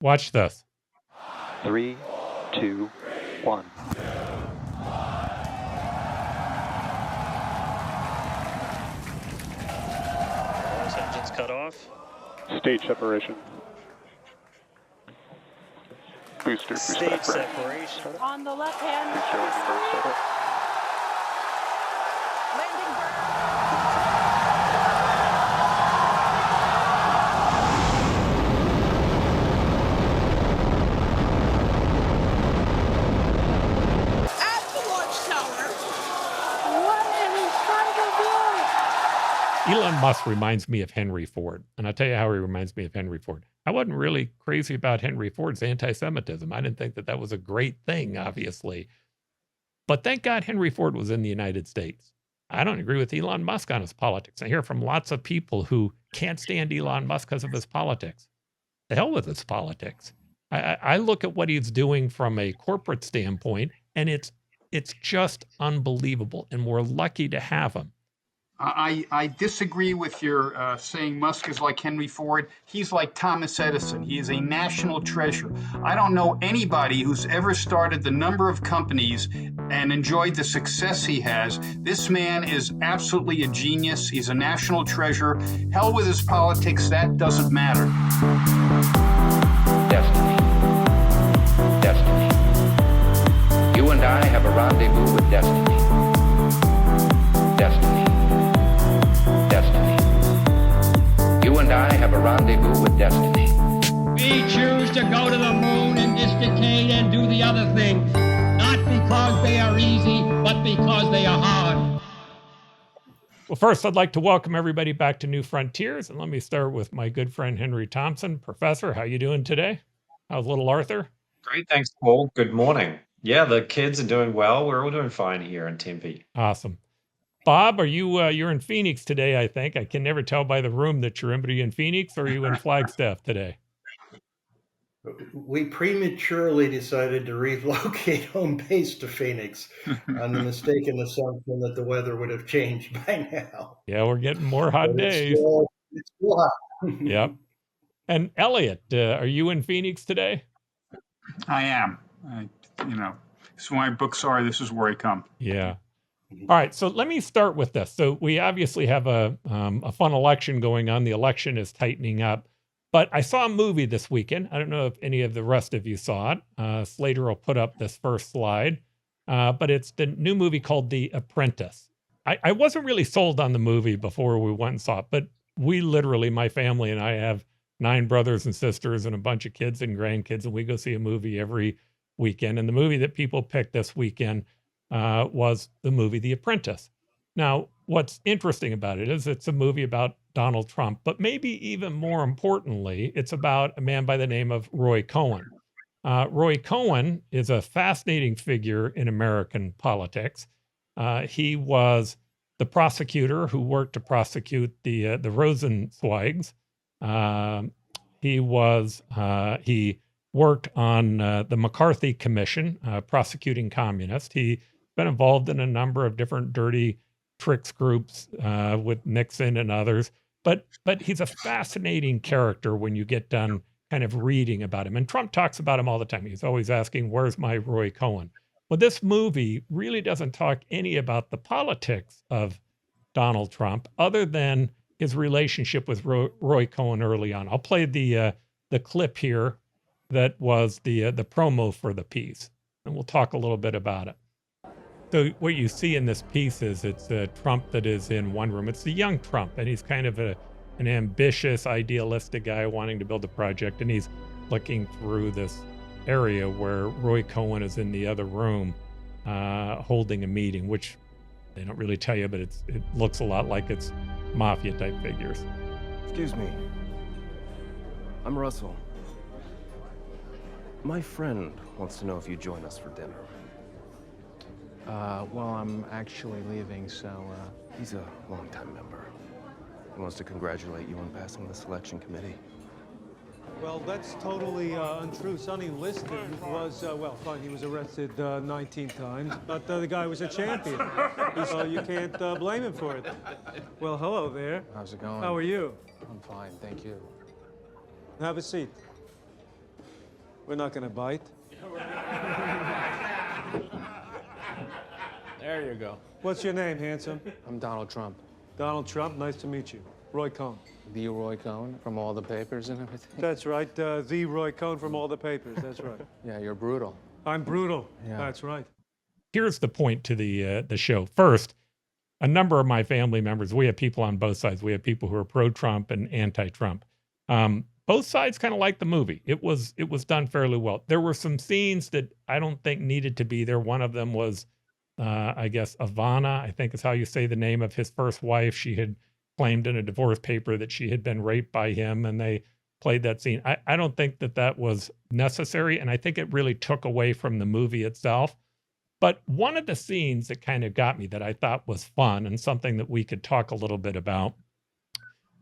Watch this. 3, 2, 1. Those engines cut off. Stage separation. Booster Stage separation. On the left hand. Booster reverse startup. Landing burn. At the launch tower. What in front of you? Elon Musk reminds me of Henry Ford. And I'll tell you how he reminds me of Henry Ford. I wasn't really crazy about Henry Ford's anti-Semitism. I didn't think that that was a great thing, obviously. But thank God Henry Ford was in the United States. I don't agree with Elon Musk on his politics. I hear from lots of people who can't stand Elon Musk because of his politics. The hell with his politics. I look at what he's doing from a corporate standpoint, and it's just unbelievable. And we're lucky to have him. I disagree with your saying Musk is like Henry Ford. He's like Thomas Edison. He is a national treasure. I don't know anybody who's ever started the number of companies and enjoyed the success he has. This man is absolutely a genius. He's a national treasure. Hell with his politics, that doesn't matter. Destiny. Destiny. You and I have a rendezvous with destiny. Destiny. Destiny. You and I have a rendezvous with destiny. We choose to go to the moon in this decade and do the other things, not because they are easy, but because they are hard. Well, first, I'd like to welcome everybody back to New Frontiers. And let me start with my good friend, Henry Thompson. Professor, how you doing today? How's little Arthur? Great, thanks, Paul. Good morning. Yeah, the kids are doing well. We're all doing fine here in Tempe. Awesome. Bob, are you you're in Phoenix today, I think. I can never tell by the room that you're in, but are you in Phoenix or are you in Flagstaff today? We prematurely decided to relocate home base to Phoenix on the mistaken assumption that the weather would have changed by now. Yeah, we're getting more hot days. It's still hot. Yep. And Elliot, are you in Phoenix today? I am. So my books are, this is where I come. Yeah. All right, so let me start with this. So we obviously have a fun election going on. The election is tightening up. But I saw a movie this weekend. I don't know if any of the rest of you saw it. Slater will put up this first slide. But it's the new movie called The Apprentice. I wasn't really sold on the movie before we went and saw it. But we literally, my family and I have 9 brothers and sisters and a bunch of kids and grandkids. And we go see a movie every weekend. And the movie that people picked this weekend was the movie The Apprentice. Now, what's interesting about it is it's a movie about Donald Trump, but maybe even more importantly, it's about a man by the name of Roy Cohn. Roy Cohn is a fascinating figure in American politics. He was the prosecutor who worked to prosecute the Rosenzweigs. He worked on the McCarthy Commission, prosecuting communists. He's been involved in a number of different dirty tricks groups with Nixon and others. But he's a fascinating character when you get done kind of reading about him. And Trump talks about him all the time. He's always asking, where's my Roy Cohn? Well, this movie really doesn't talk any about the politics of Donald Trump other than his relationship with Roy Cohn early on. I'll play the clip here that was the promo for the piece, and we'll talk a little bit about it. So what you see in this piece is it's Trump that is in one room. It's the young Trump, and he's kind of an ambitious, idealistic guy wanting to build a project, and he's looking through this area where Roy Cohn is in the other room holding a meeting, which they don't really tell you, but it looks a lot like it's mafia-type figures. Excuse me. I'm Russell. My friend wants to know if you join us for dinner. Well, I'm actually leaving, so... He's a longtime member. He wants to congratulate you on passing the selection committee. Well, that's totally untrue. Sonny Liston was, fine, he was arrested 19 times, but the guy was a champion. So you can't blame him for it. Well, hello there. How's it going? How are you? I'm fine, thank you. Have a seat. We're not going to bite. There you go. What's your name, handsome? I'm Donald Trump. Donald Trump, nice to meet you. Roy Cohn. The Roy Cohn from all the papers and everything. That's right, the Roy Cohn from all the papers, that's right. Yeah, you're brutal. I'm brutal, Yeah. that's right. Here's the point to the show. First, a number of my family members, we have people on both sides. We have people who are pro-Trump and anti-Trump. Both sides kind of like the movie. It was done fairly well. There were some scenes that I don't think needed to be there. One of them was, I guess, Ivana, I think is how you say the name of his first wife. She had claimed in a divorce paper that she had been raped by him, and they played that scene. I don't think that was necessary, and I think it really took away from the movie itself. But one of the scenes that kind of got me that I thought was fun and something that we could talk a little bit about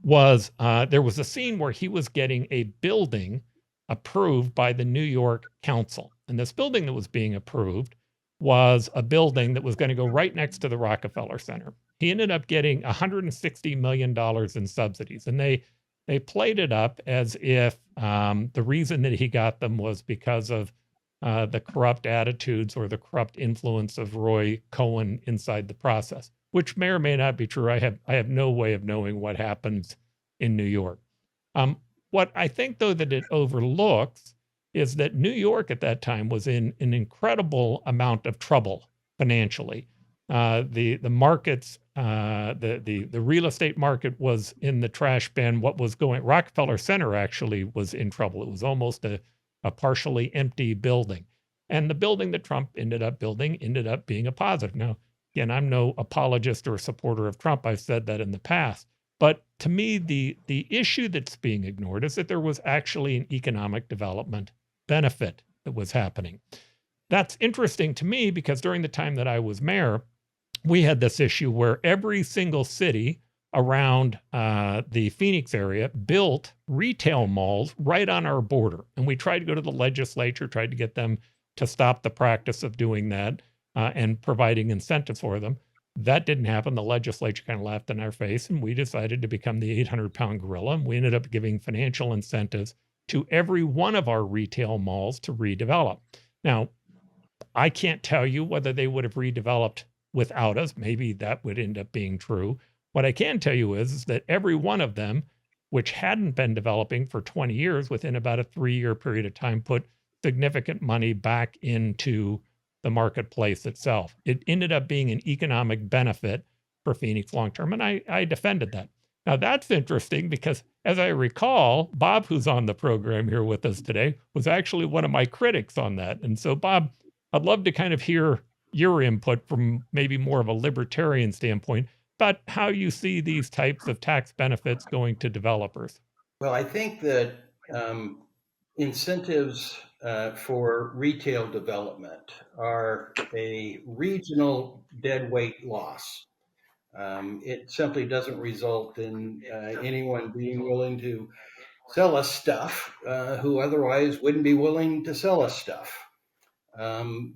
was there was a scene where he was getting a building approved by the New York Council. And this building that was being approved was a building that was going to go right next to the Rockefeller Center. He ended up getting $160 million in subsidies. And they played it up as if the reason that he got them was because of the corrupt attitudes or the corrupt influence of Roy Cohn inside the process, which may or may not be true. I have no way of knowing what happens in New York. What I think, though, that it overlooks is that New York at that time was in an incredible amount of trouble financially. The markets, the real estate market was in the trash bin. Rockefeller Center actually was in trouble. It was almost a partially empty building. And the building that Trump ended up building ended up being a positive. Now, again, I'm no apologist or supporter of Trump. I've said that in the past. But to me, the issue that's being ignored is that there was actually an economic development benefit that was happening. That's interesting to me because during the time that I was mayor, we had this issue where every single city around the Phoenix area built retail malls right on our border. And we tried to go to the legislature, tried to get them to stop the practice of doing that and providing incentives for them. That didn't happen. The legislature kind of laughed in our face, and we decided to become the 800-pound gorilla. And we ended up giving financial incentives to every one of our retail malls to redevelop. Now, I can't tell you whether they would have redeveloped without us. Maybe that would end up being true. What I can tell you is that every one of them, which hadn't been developing for 20 years, within about a 3-year period of time, put significant money back into the marketplace itself. It ended up being an economic benefit for Phoenix long-term, and I defended that. Now, that's interesting because, as I recall, Bob, who's on the program here with us today, was actually one of my critics on that. And so, Bob, I'd love to kind of hear your input from maybe more of a libertarian standpoint about how you see these types of tax benefits going to developers. Well, I think that incentives for retail development are a regional deadweight loss. It simply doesn't result in anyone being willing to sell us stuff who otherwise wouldn't be willing to sell us stuff.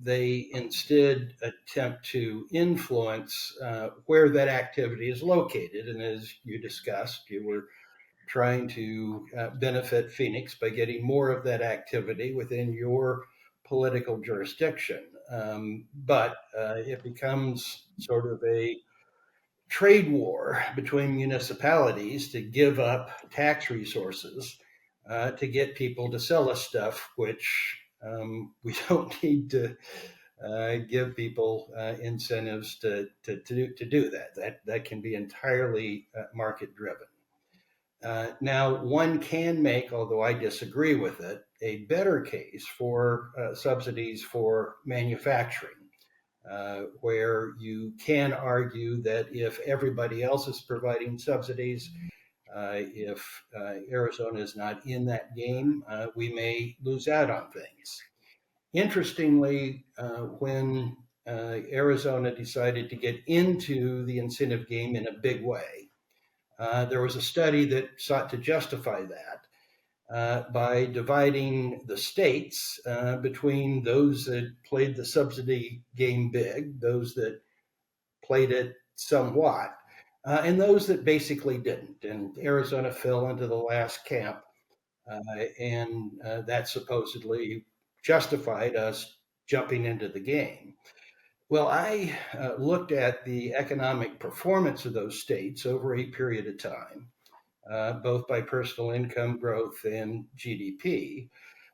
They instead attempt to influence where that activity is located. And as you discussed, you were trying to benefit Phoenix by getting more of that activity within your political jurisdiction. But it becomes sort of a trade war between municipalities to give up tax resources to get people to sell us stuff, which we don't need to give people incentives to do that. That can be entirely market driven. Now, one can make, although I disagree with it, a better case for subsidies for manufacturing, where you can argue that if everybody else is providing subsidies, if Arizona is not in that game, we may lose out on things. Interestingly, when Arizona decided to get into the incentive game in a big way, there was a study that sought to justify that by dividing the states between those that played the subsidy game big, those that played it somewhat, and those that basically didn't. And Arizona fell into the last camp and that supposedly justified us jumping into the game. Well, I looked at the economic performance of those states over a period of time, both by personal income growth and GDP.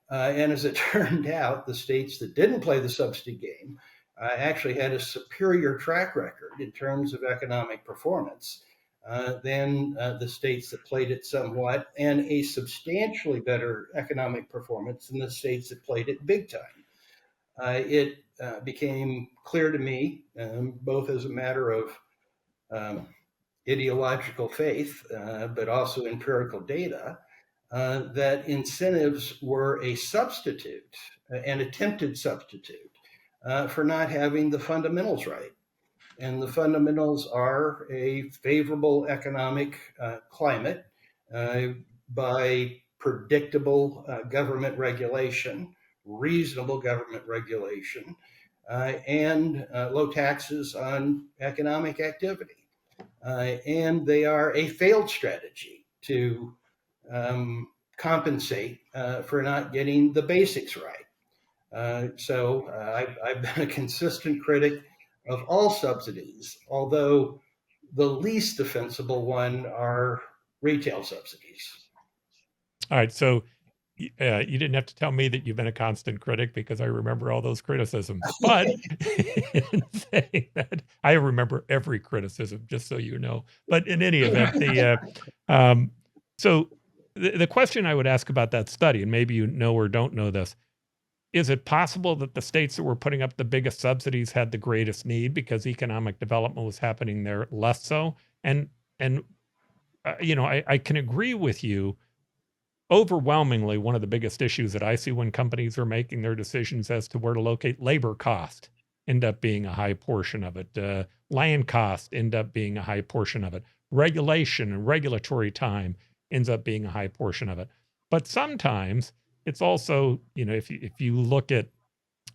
And as it turned out, the states that didn't play the subsidy game actually had a superior track record in terms of economic performance than the states that played it somewhat, and a substantially better economic performance than the states that played it big time. It became clear to me, both as a matter of ideological faith, but also empirical data, that incentives were a substitute, an attempted substitute, for not having the fundamentals right. And the fundamentals are a favorable economic climate by predictable government regulation, reasonable government regulation, and low taxes on economic activity. And they are a failed strategy to compensate for not getting the basics right. So I've been a consistent critic of all subsidies, although the least defensible one are retail subsidies. All right. So you didn't have to tell me that you've been a constant critic because I remember all those criticisms. But in saying that, I remember every criticism, just so you know. But in any event, so the question I would ask about that study, and maybe you know or don't know this, is it possible that the states that were putting up the biggest subsidies had the greatest need because economic development was happening there less so? And I can agree with you. Overwhelmingly, one of the biggest issues that I see when companies are making their decisions as to where to locate, labor cost end up being a high portion of it. Land cost end up being a high portion of it. Regulation and regulatory time ends up being a high portion of it. But sometimes it's also, if you look at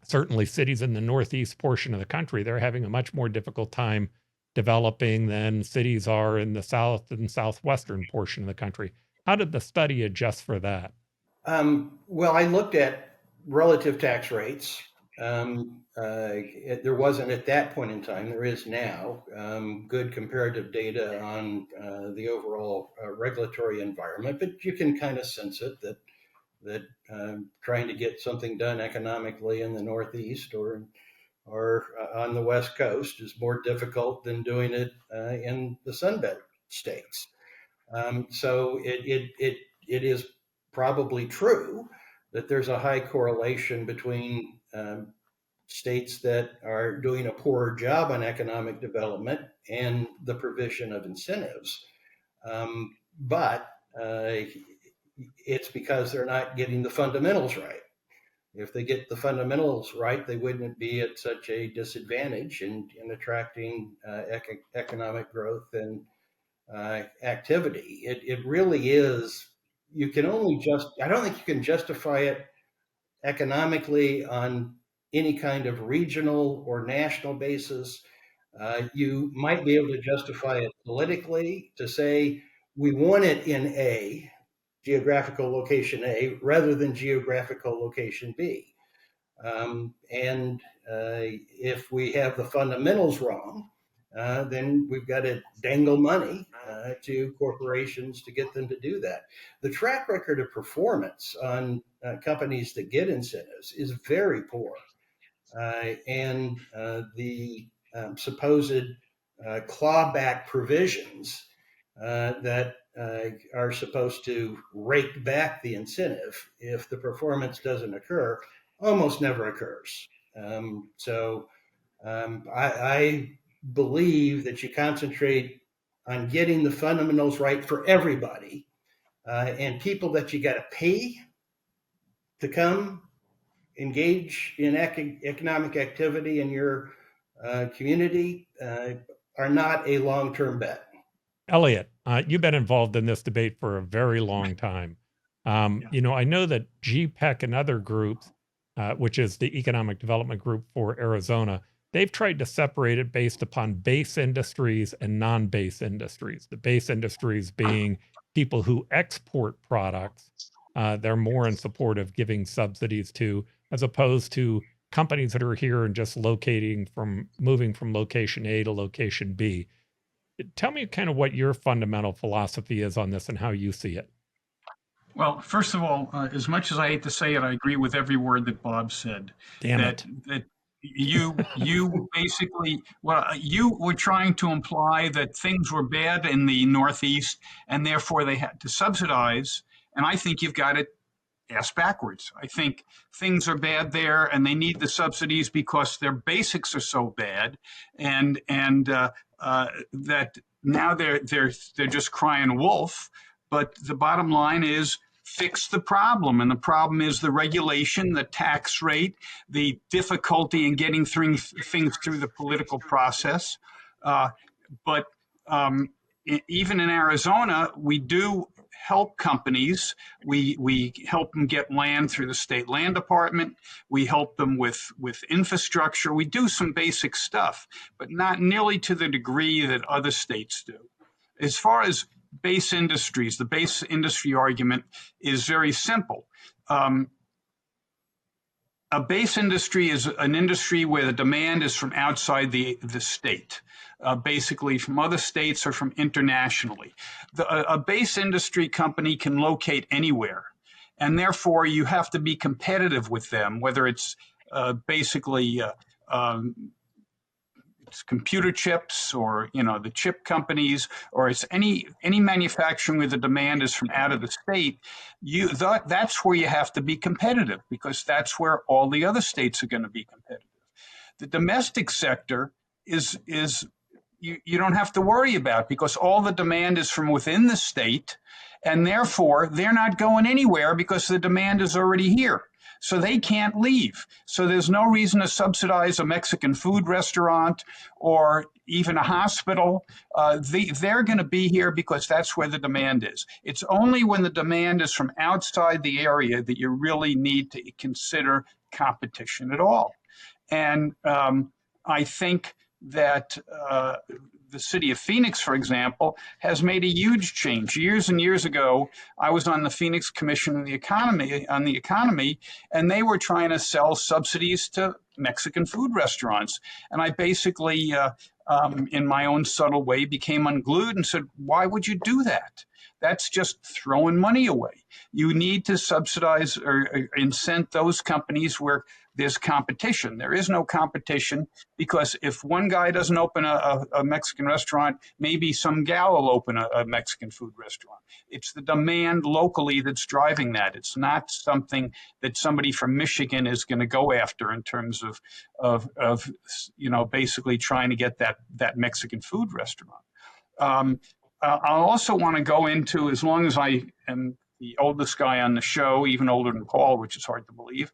certainly cities in the northeast portion of the country, they're having a much more difficult time developing than cities are in the south and southwestern portion of the country. How did the study adjust for that? Well, I looked at relative tax rates. There wasn't at that point in time, there is now, good comparative data on the overall regulatory environment, but you can kind of sense it that trying to get something done economically in the Northeast or on the West Coast is more difficult than doing it in the Sunbelt states. So it is probably true that there's a high correlation between states that are doing a poorer job on economic development and the provision of incentives. But it's because they're not getting the fundamentals right. If they get the fundamentals right, they wouldn't be at such a disadvantage in attracting economic growth and activity. It really is. You can only I don't think you can justify it economically on any kind of regional or national basis. You might be able to justify it politically to say we want it in A, geographical location A, rather than geographical location B. And if we have the fundamentals wrong, then we've got to dangle money to corporations to get them to do that. The track record of performance on companies that get incentives is very poor. And the supposed clawback provisions that are supposed to rake back the incentive if the performance doesn't occur almost never occurs. So I believe that you concentrate on getting the fundamentals right for everybody, and people that you got to pay to come engage in economic activity in your community are not a long-term bet. Elliot, you've been involved in this debate for a very long time. I know that GPEC and other groups, which is the Economic Development Group for Arizona, they've tried to separate it based upon base industries and non-base industries. The base industries being people who export products they're more in support of giving subsidies to, as opposed to companies that are here and just moving from location A to location B. Tell me kind of what your fundamental philosophy is on this and how you see it. Well, first of all, as much as I hate to say it, I agree with every word that Bob said. Damn it. That you basically, well, you were trying to imply that things were bad in the Northeast and therefore they had to subsidize. And I think you've got it ass backwards. I think things are bad there and they need the subsidies because their basics are so bad, and that now they're just crying wolf. But the bottom line is fix the problem. And the problem is the regulation, the tax rate, the difficulty in getting things through the political process. But even in Arizona, we do help companies. We help them get land through the state land department. We help them with infrastructure. We do some basic stuff, but not nearly to the degree that other states do. As far as base industries, the base industry argument is very simple. A base industry is an industry where the demand is from outside the state, basically from other states or from internationally. A base industry company can locate anywhere, and therefore you have to be competitive with them, whether it's basically it's computer chips or the chip companies, or it's any manufacturing where the demand is from out of the state. That's where you have to be competitive, because that's where all the other states are going to be competitive. The domestic sector is you don't have to worry about, because all the demand is from within the state, and therefore they're not going anywhere because the demand is already here. So they can't leave. So there's no reason to subsidize a Mexican food restaurant or even a hospital. They're going to be here because that's where the demand is. It's only when the demand is from outside the area that you really need to consider competition at all. And I think that the city of Phoenix, for example, has made a huge change. Years and years ago, I was on the Phoenix Commission on the Economy, and they were trying to sell subsidies to Mexican food restaurants. And I basically, in my own subtle way, became unglued and said, why would you do that? That's just throwing money away. You need to subsidize or incent those companies where there's competition. There is no competition, because if one guy doesn't open a Mexican restaurant, maybe some gal will open a Mexican food restaurant. It's the demand locally that's driving that. It's not something that somebody from Michigan is going to go after in terms of basically trying to get that Mexican food restaurant. I also want to go into, as long as I am the oldest guy on the show, even older than Paul, which is hard to believe,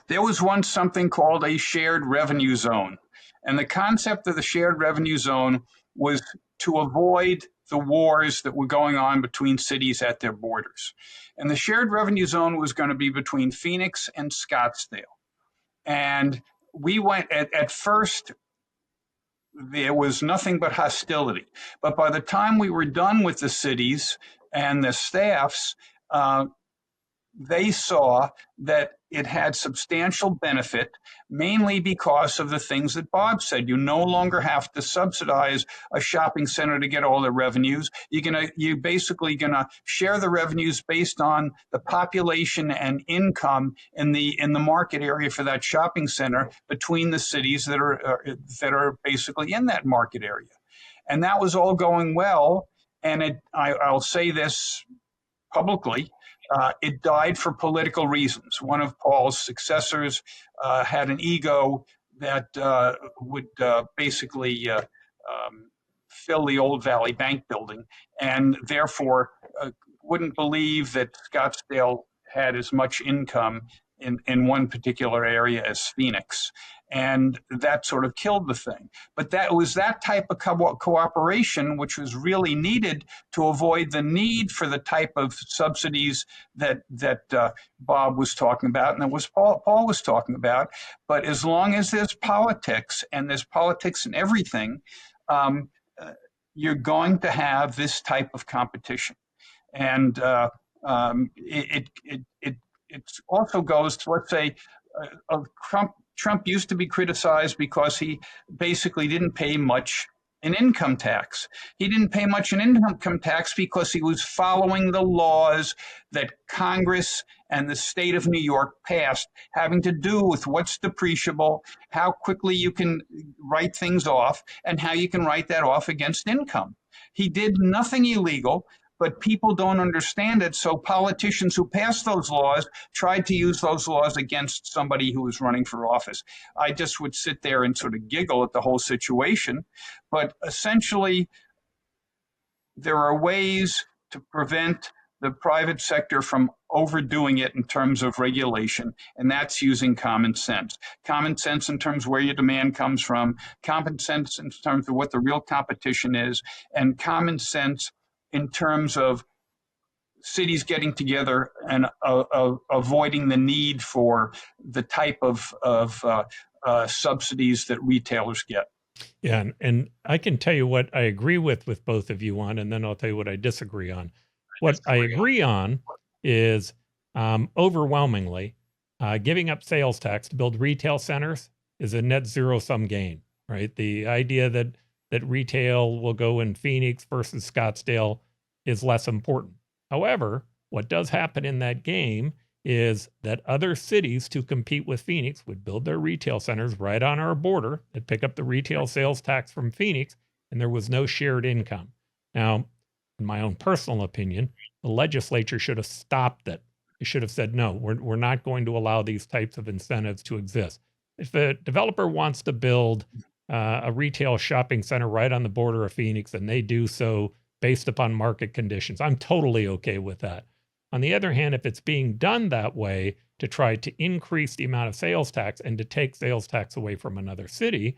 there was once something called a shared revenue zone. And the concept of the shared revenue zone was to avoid the wars that were going on between cities at their borders. And the shared revenue zone was going to be between Phoenix and Scottsdale. And we went, at first, there was nothing but hostility. But by the time we were done with the cities and the staffs, they saw that it had substantial benefit, mainly because of the things that Bob said. You no longer have to subsidize a shopping center to get all the revenues. You're basically gonna share the revenues based on the population and income in the market area for that shopping center between the cities that are basically in that market area. And that was all going well. And I'll say this publicly. It died for political reasons. One of Paul's successors had an ego that would basically fill the old Valley Bank building, and therefore wouldn't believe that Scottsdale had as much income in one particular area as Phoenix. And that sort of killed the thing. But that was that type of cooperation which was really needed to avoid the need for the type of subsidies that Bob was talking about and that was Paul was talking about. But as long as there's politics, and there's politics in everything, you're going to have this type of competition. And It also goes to, let's say, Trump used to be criticized because he basically didn't pay much in income tax. He didn't pay much in income tax because he was following the laws that Congress and the state of New York passed, having to do with what's depreciable, how quickly you can write things off, and how you can write that off against income. He did nothing illegal, but people don't understand it. So politicians who passed those laws tried to use those laws against somebody who was running for office. I just would sit there and sort of giggle at the whole situation. But essentially, there are ways to prevent the private sector from overdoing it in terms of regulation, and that's using common sense. Common sense in terms of where your demand comes from, common sense in terms of what the real competition is, and common sense in terms of cities getting together and avoiding the need for the type of subsidies that retailers get. Yeah, and I can tell you what I agree with both of you on, and then I'll tell you what I disagree on. What I agree on is overwhelmingly giving up sales tax to build retail centers is a net zero sum gain, right? The idea that retail will go in Phoenix versus Scottsdale is less important. However, what does happen in that game is that other cities to compete with Phoenix would build their retail centers right on our border and pick up the retail sales tax from Phoenix, and there was no shared income. Now, in my own personal opinion, the legislature should have stopped it. It should have said, no, we're not going to allow these types of incentives to exist. If a developer wants to build a retail shopping center right on the border of Phoenix, and they do so based upon market conditions, I'm totally okay with that. On the other hand, if it's being done that way to try to increase the amount of sales tax and to take sales tax away from another city,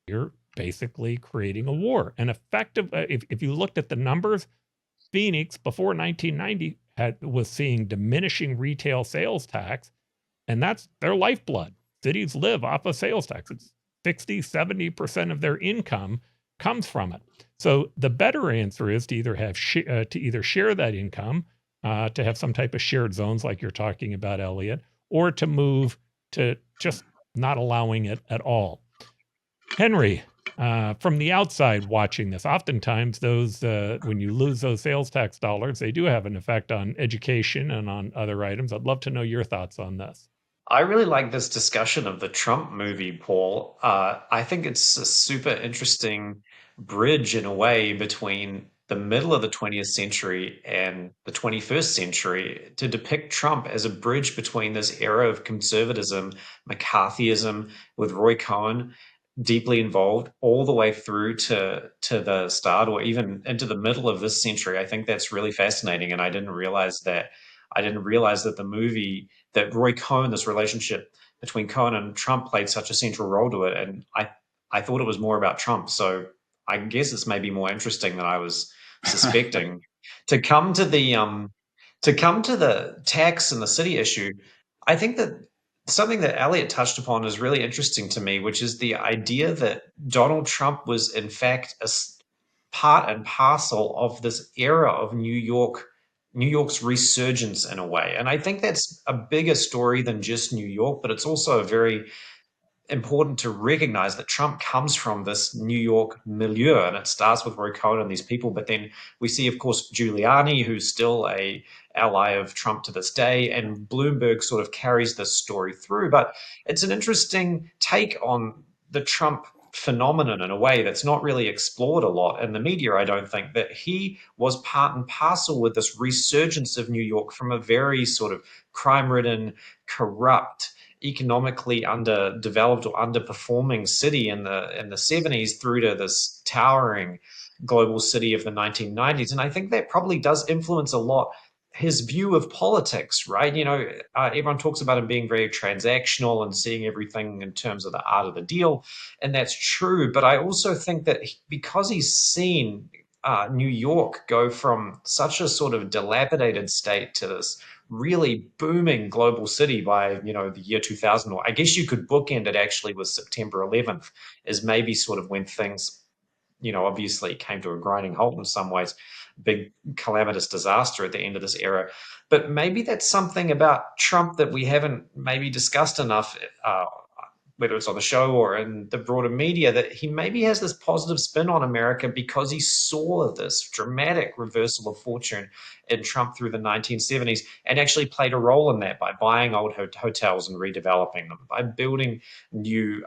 you're basically creating a war. And if you looked at the numbers, Phoenix before 1990 was seeing diminishing retail sales tax, and that's their lifeblood. Cities live off of sales tax. It's 60, 70% of their income comes from it. So the better answer is to either share that income, to have some type of shared zones like you're talking about, Elliot, or to move to just not allowing it at all. Henry, from the outside watching this, oftentimes those when you lose those sales tax dollars, they do have an effect on education and on other items. I'd love to know your thoughts on this. I really like this discussion of the Trump movie, Paul. I think it's a super interesting bridge in a way between the middle of the 20th century and the 21st century to depict Trump as a bridge between this era of conservatism, McCarthyism, with Roy Cohn deeply involved, all the way through to the start or even into the middle of this century. I think that's really fascinating, and I didn't realize that the movie, that Roy Cohn, this relationship between Cohn and Trump, played such a central role to it. And I thought it was more about Trump. So I guess it's maybe more interesting than I was suspecting. To come to the tax and the city issue, I think that something that Elliot touched upon is really interesting to me, which is the idea that Donald Trump was in fact a part and parcel of this era of New York's resurgence in a way. And I think that's a bigger story than just New York, but it's also very important to recognize that Trump comes from this New York milieu, and it starts with Roy Cohn and these people. But then we see, of course, Giuliani, who's still a ally of Trump to this day, and Bloomberg sort of carries this story through. But it's an interesting take on the Trump phenomenon in a way that's not really explored a lot in the media, I don't think, that he was part and parcel with this resurgence of New York from a very sort of crime-ridden, corrupt, economically underdeveloped or underperforming city in the 70s through to this towering global city of the 1990s. And I think that probably does influence a lot his view of politics, right? You know, everyone talks about him being very transactional and seeing everything in terms of the art of the deal. And that's true. But I also think that because he's seen New York go from such a sort of dilapidated state to this really booming global city by, the year 2000, or I guess you could bookend it actually with September 11th, is maybe sort of when things, obviously came to a grinding halt in some ways, big calamitous disaster at the end of this era. but maybe that's something about Trump that we haven't maybe discussed enough, whether it's on the show or in the broader media, that he maybe has this positive spin on America because he saw this dramatic reversal of fortune in Trump through the 1970s and actually played a role in that by buying old hotels and redeveloping them, by building new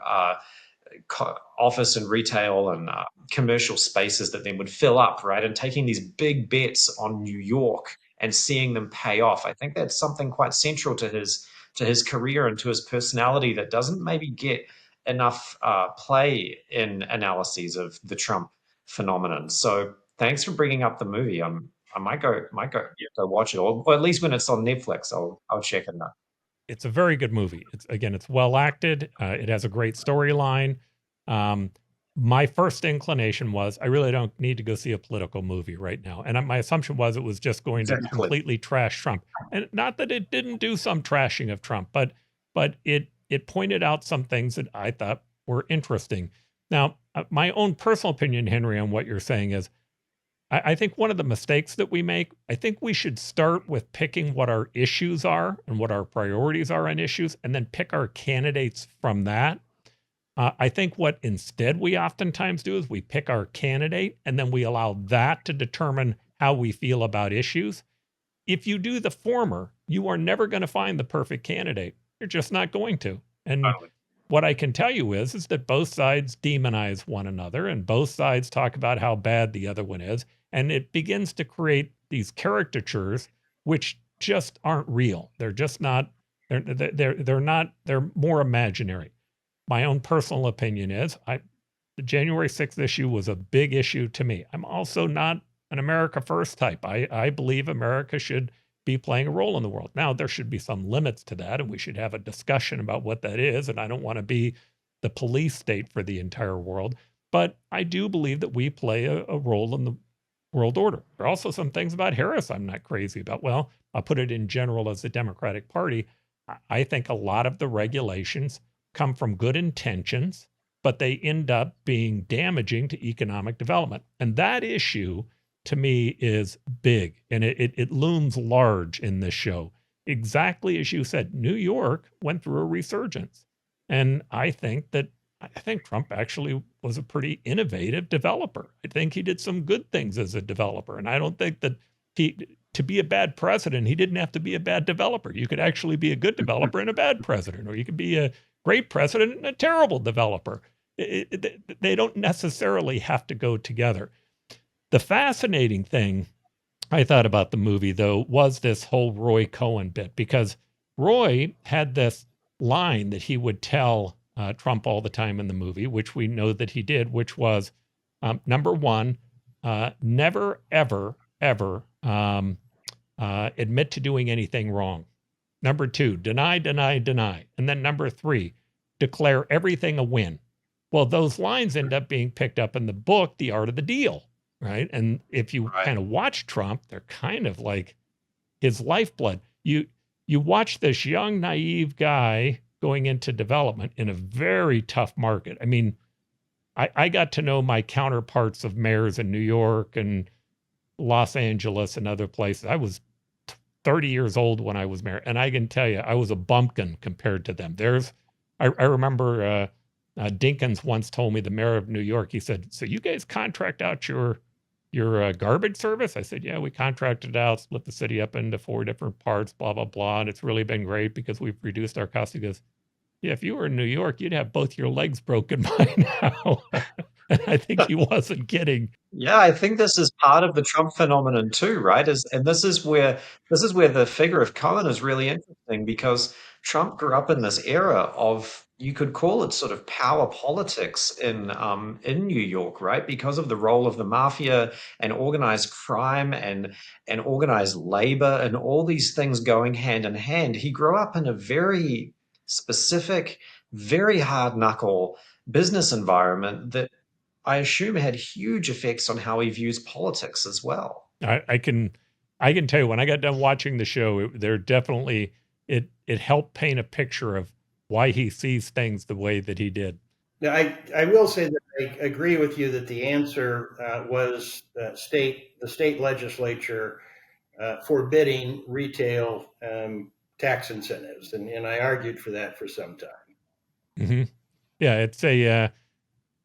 office and retail and commercial spaces that then would fill up, right? And taking these big bets on New York and seeing them pay off. I think that's something quite central to his career and to his personality that doesn't maybe get enough play in analyses of the Trump phenomenon. So thanks for bringing up the movie. I might go watch it, or at least when it's on Netflix, I'll check it out. It's a very good movie. It's well acted. It has a great storyline. My first inclination was I really don't need to go see a political movie right now. And my assumption was it was just going to completely trash Trump. And not that it didn't do some trashing of Trump, but it pointed out some things that I thought were interesting. Now, my own personal opinion, Henry, on what you're saying is I think one of the mistakes that we make, I think we should start with picking what our issues are and what our priorities are on issues, and then pick our candidates from that. I think what instead we oftentimes do is we pick our candidate and then we allow that to determine how we feel about issues. If you do the former, you are never going to find the perfect candidate. You're just not going to. And what I can tell you is that both sides demonize one another and both sides talk about how bad the other one is. And it begins to create these caricatures which just aren't real. They're just not, they're more imaginary. My own personal opinion is the January 6th issue was a big issue to me. I'm also not an America First type. I believe America should be playing a role in the world. Now, there should be some limits to that, and we should have a discussion about what that is. And I don't want to be the police state for the entire world. But I do believe that we play a role in the world order. There are also some things about Harris I'm not crazy about. Well, I'll put it in general as the Democratic Party. I think a lot of the regulations come from good intentions, but they end up being damaging to economic development. And that issue, to me, is big, and it looms large in this show. Exactly as you said, New York went through a resurgence. And I think Trump actually was a pretty innovative developer. I think he did some good things as a developer. And I don't think that to be a bad president, he didn't have to be a bad developer. You could actually be a good developer and a bad president, or you could be a great president and a terrible developer. They don't necessarily have to go together. The fascinating thing I thought about the movie, though, was this whole Roy Cohn bit, because Roy had this line that he would tell Trump all the time in the movie, which we know that he did, which was, number one, never, ever, ever admit to doing anything wrong. Number two, deny, deny, deny. And then number three, declare everything a win. Well, those lines end up being picked up in the book, The Art of the Deal, right? And if you kind of watch Trump, they're kind of like his lifeblood. You watch this young, naive guy going into development in a very tough market. I mean, I got to know my counterparts of mayors in New York and Los Angeles and other places. I was 30 years old when I was mayor, and I can tell you, I was a bumpkin compared to them. I remember Dinkins once told me, the mayor of New York, he said, "So you guys contract out your garbage service?" I said, "Yeah, we contracted out, split the city up into 4 different parts, blah, blah, blah. And it's really been great because we've reduced our costs." He goes, "Yeah, if you were in New York, you'd have both your legs broken by now." And I think he wasn't kidding. Yeah, I think this is part of the Trump phenomenon too, right? And this is where the figure of Cohen is really interesting, because Trump grew up in this era of, you could call it sort of power politics in New York, right? Because of the role of the mafia and organized crime and organized labor and all these things going hand in hand. He grew up in a very specific, very hard knuckle business environment that I assume had huge effects on how he views politics as well. I can tell you, when I got done watching the show, it helped paint a picture of why he sees things the way that he did. Now, I will say that I agree with you that the answer was the state legislature forbidding retail tax incentives, and I argued for that for some time. Mm-hmm. Yeah, it's a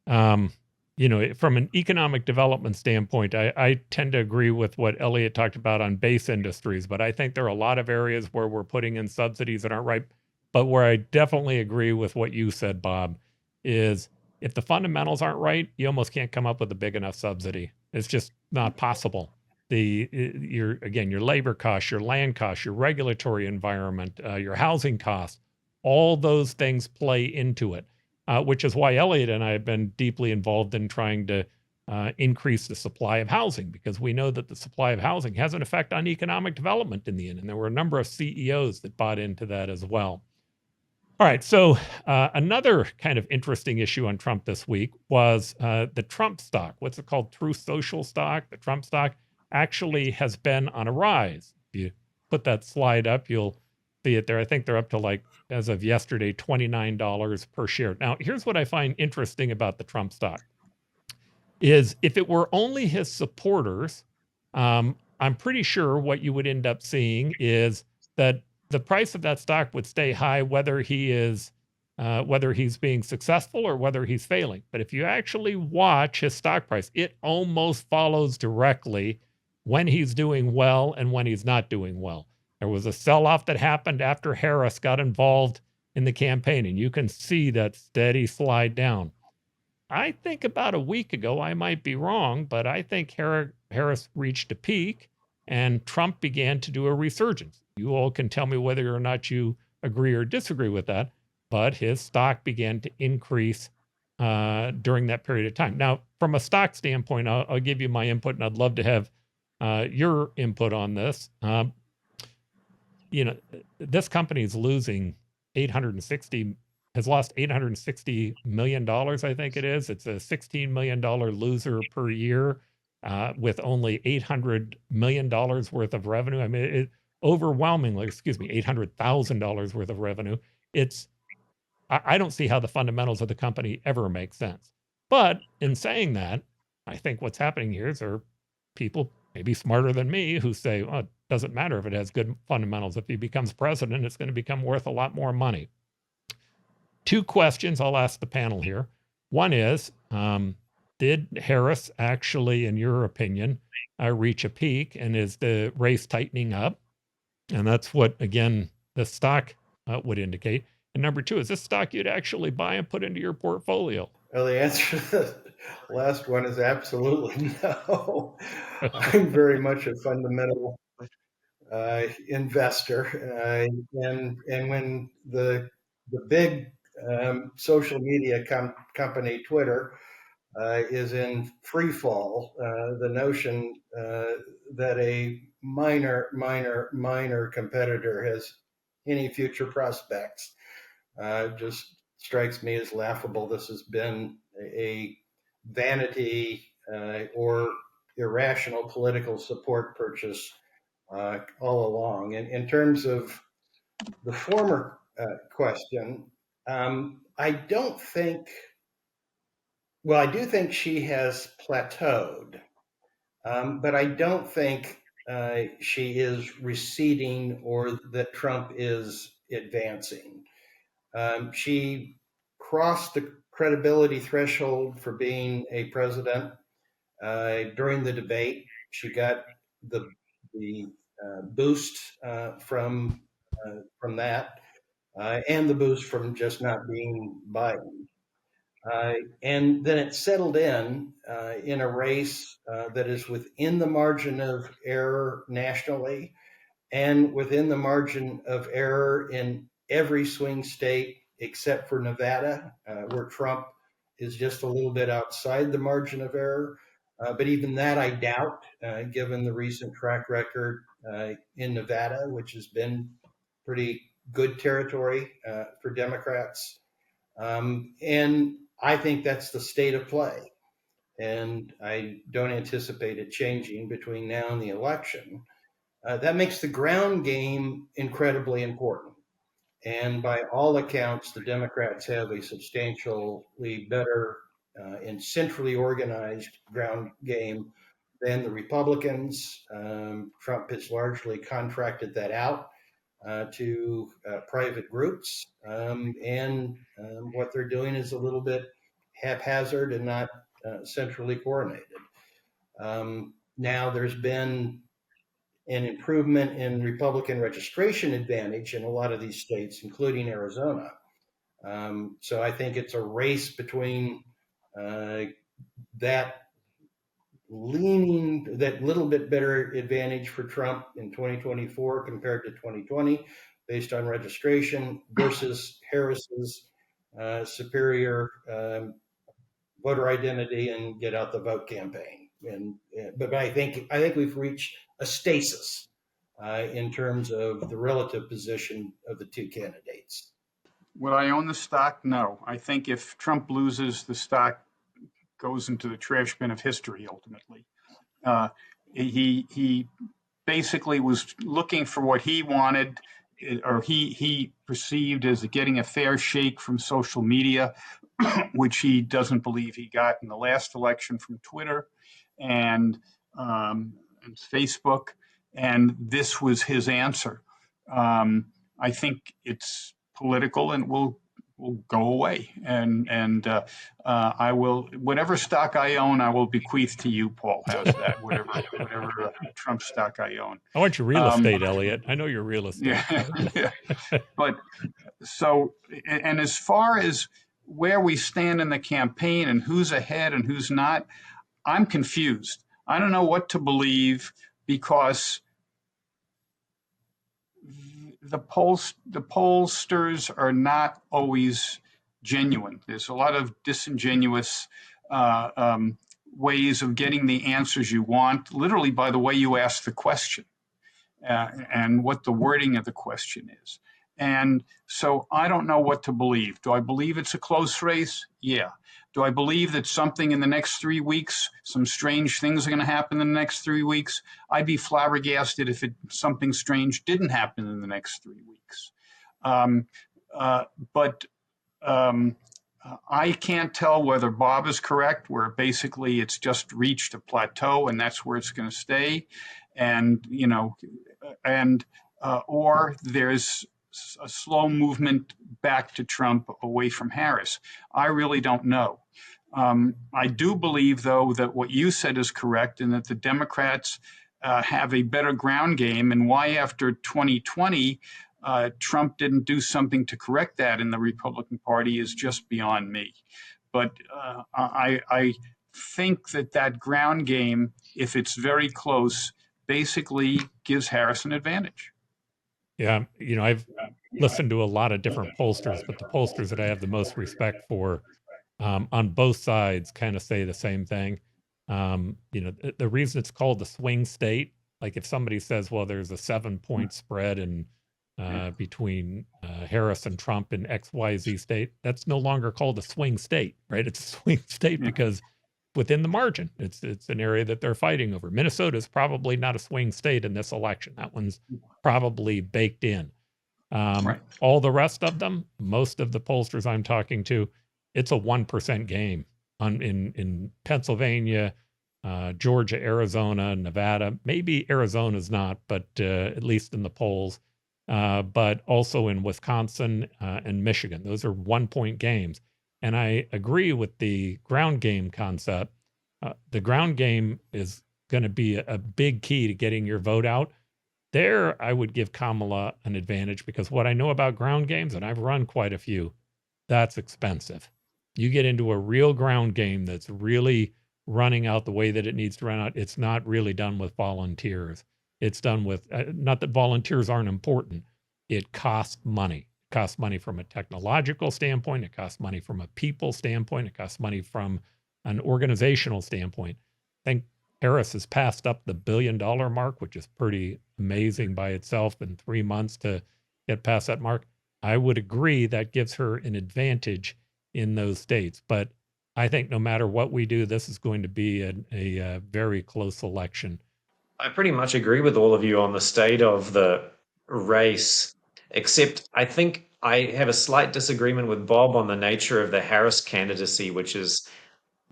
from an economic development standpoint, I tend to agree with what Elliot talked about on base industries, but I think there are a lot of areas where we're putting in subsidies that aren't right. But where I definitely agree with what you said, Bob, is if the fundamentals aren't right, you almost can't come up with a big enough subsidy. It's just not possible. Your labor costs, your land costs, your regulatory environment, your housing costs, all those things play into it. Which is why Elliot and I have been deeply involved in trying to increase the supply of housing, because we know that the supply of housing has an effect on economic development in the end. And there were a number of CEOs that bought into that as well. All right. So another kind of interesting issue on Trump this week was the Trump stock. What's it called? Truth Social stock. The Trump stock actually has been on a rise. If you put that slide up, you'll see it there. I think they're up to, like, as of yesterday, $29 per share. Now, here's what I find interesting about the Trump stock is if it were only his supporters, I'm pretty sure what you would end up seeing is that the price of that stock would stay high, whether he's being successful or whether he's failing. But if you actually watch his stock price, it almost follows directly when he's doing well and when he's not doing well. There was a sell-off that happened after Harris got involved in the campaign, and you can see that steady slide down. I think about a week ago, I might be wrong, but I think Harris reached a peak and Trump began to do a resurgence. You all can tell me whether or not you agree or disagree with that, but his stock began to increase during that period of time. Now, from a stock standpoint, I'll give you my input, and I'd love to have your input on this. This company is losing has lost $860 million, I think it is. It's a $16 million loser per year with only $800 million worth of revenue. I mean, $800,000 worth of revenue. I don't see how the fundamentals of the company ever make sense. But in saying that, I think what's happening here is there are people maybe smarter than me who say, oh, it doesn't matter if it has good fundamentals. If he becomes president, it's going to become worth a lot more money. Two questions I'll ask the panel here. One is, did Harris actually, in your opinion, reach a peak, and is the race tightening up? And that's what, again, the stock would indicate. And number two, is this stock you'd actually buy and put into your portfolio? Well, the answer to the last one is absolutely no. I'm very much a fundamental investor, and when the big social media company Twitter is in free fall, the notion that a minor competitor has any future prospects just strikes me as laughable. This has been a vanity or irrational political support purchase all along. And in terms of the former question, I do think she has plateaued, but I don't think she is receding or that Trump is advancing. She crossed the credibility threshold for being a president during the debate. She got the boost from that, and the boost from just not being Biden. And then it settled in a race that is within the margin of error nationally and within the margin of error in every swing state except for Nevada, where Trump is just a little bit outside the margin of error. But even that I doubt, given the recent track record in Nevada, which has been pretty good territory for Democrats. And I think that's the state of play. And I don't anticipate it changing between now and the election. That makes the ground game incredibly important. And by all accounts, the Democrats have a substantially better and centrally organized ground game than the Republicans. Trump has largely contracted that out to private groups, and what they're doing is a little bit haphazard and not centrally coordinated. Now there's been an improvement in Republican registration advantage in a lot of these states, including Arizona. So I think it's a race between that little bit better advantage for Trump in 2024 compared to 2020 based on registration versus Harris's superior voter identity and get out the vote campaign. But I think we've reached a stasis in terms of the relative position of the two candidates. Would I own the stock? No. I think if Trump loses, the stock goes into the trash bin of history ultimately. He basically was looking for what he wanted, or he perceived as getting a fair shake from social media, which he doesn't believe he got in the last election from Twitter and Facebook. And this was his answer. I think it's political and will go away. And I will, whatever stock I own, I will bequeath to you, Paul. How's that? Whatever Trump stock I own. I want your real estate, Elliot. I know your real estate. Yeah. But so, and as far as where we stand in the campaign and who's ahead and who's not, I'm confused. I don't know what to believe because the pollsters are not always genuine. There's a lot of disingenuous ways of getting the answers you want, literally by the way you ask the question and what the wording of the question is. And so I don't know what to believe. Do I believe it's a close race? Yeah. Do I believe that something in the next 3 weeks, some strange things are going to happen in the next 3 weeks? I'd be flabbergasted if something strange didn't happen in the next 3 weeks. But I can't tell whether Bob is correct, where basically it's just reached a plateau and that's where it's going to stay. And, or there's a slow movement back to Trump away from Harris. I really don't know. I do believe, though, that what you said is correct and that the Democrats have a better ground game, and why after 2020 Trump didn't do something to correct that in the Republican Party is just beyond me. But I think that ground game, if it's very close, basically gives Harris an advantage. Yeah, I've listened to a lot of different pollsters, but the pollsters that I have the most respect for on both sides kind of say the same thing. The reason it's called the swing state, like if somebody says, well, there's a 7-point spread in between Harris and Trump in XYZ state, that's no longer called a swing state, right? It's a swing state because within the margin, it's an area that they're fighting over. Minnesota is probably not a swing state in this election. That one's probably baked in. All the rest of them, most of the pollsters I'm talking to, it's a 1% game in Pennsylvania, Georgia, Arizona, Nevada. Maybe Arizona's not, but at least in the polls. But also in Wisconsin and Michigan. Those are 1-point games. And I agree with the ground game concept. The ground game is going to be a big key to getting your vote out. There, I would give Kamala an advantage because what I know about ground games, and I've run quite a few, that's expensive. You get into a real ground game that's really running out the way that it needs to run out. It's not really done with volunteers. It's done with, not that volunteers aren't important. It costs money. It costs money from a technological standpoint. It costs money from a people standpoint. It costs money from an organizational standpoint. I think Harris has passed up the $1 billion mark, which is pretty amazing by itself in 3 months to get past that mark. I would agree that gives her an advantage in those states. But I think no matter what we do, this is going to be a very close election. I pretty much agree with all of you on the state of the race, except I think I have a slight disagreement with Bob on the nature of the Harris candidacy, which is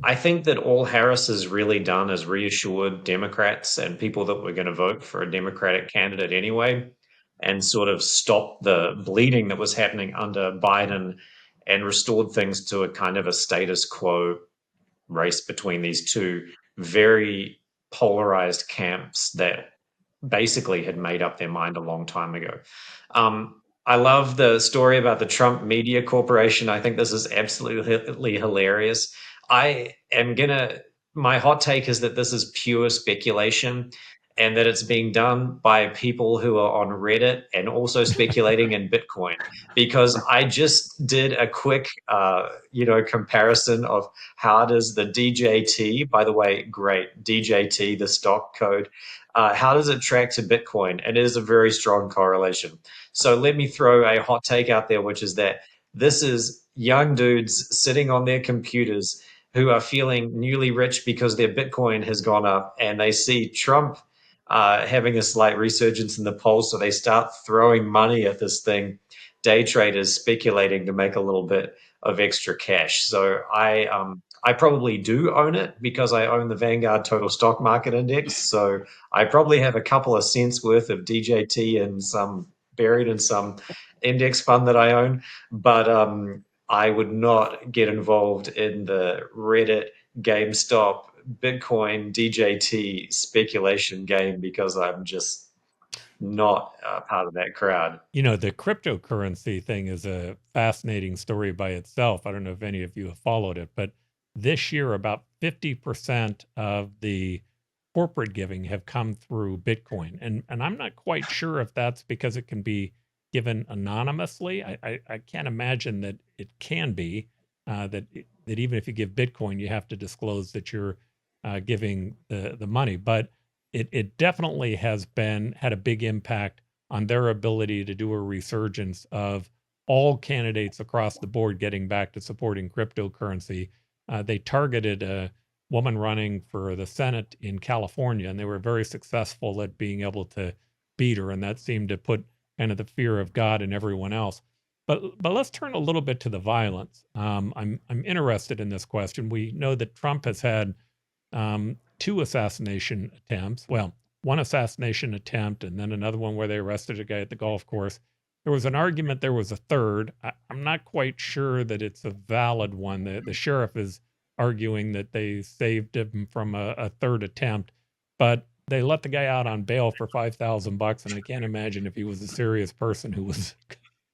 I think that all Harris has really done is reassured Democrats and people that were going to vote for a Democratic candidate anyway, and sort of stopped the bleeding that was happening under Biden and restored things to a kind of a status quo race between these two very polarized camps that basically had made up their mind a long time ago. I love the story about the Trump Media Corporation. I think this is absolutely hilarious. My hot take is that this is pure speculation and that it's being done by people who are on Reddit and also speculating in Bitcoin. Because I just did a quick, comparison of how does the DJT, by the way, great, DJT, the stock code, how does it track to Bitcoin? And it is a very strong correlation. So let me throw a hot take out there, which is that this is young dudes sitting on their computers who are feeling newly rich because their Bitcoin has gone up, and they see Trump having a slight resurgence in the polls, so they start throwing money at this thing. Day traders speculating to make a little bit of extra cash. So I probably do own it because I own the Vanguard Total Stock Market Index. So I probably have a couple of cents worth of DJT and some buried in some index fund that I own. But I would not get involved in the Reddit, GameStop, Bitcoin, DJT speculation game because I'm just not part of that crowd. You know, the cryptocurrency thing is a fascinating story by itself. I don't know if any of you have followed it, but this year about 50% of the corporate giving have come through Bitcoin. And I'm not quite sure if that's because it can be given anonymously. I can't imagine that it can be, that even if you give Bitcoin, you have to disclose that you're giving the money. But it definitely has had a big impact on their ability to do a resurgence of all candidates across the board getting back to supporting cryptocurrency. They targeted a woman running for the Senate in California, and they were very successful at being able to beat her, and that seemed to put kind of the fear of God in everyone else. But let's turn a little bit to the violence. I'm interested in this question. We know that Trump has had 2 assassination attempts. Well, 1 assassination attempt and then another one where they arrested a guy at the golf course. There was an argument there was a third. I'm not quite sure that it's a valid one. The sheriff is arguing that they saved him from a third attempt, but they let the guy out on bail for $5,000, and I can't imagine if he was a serious person who was,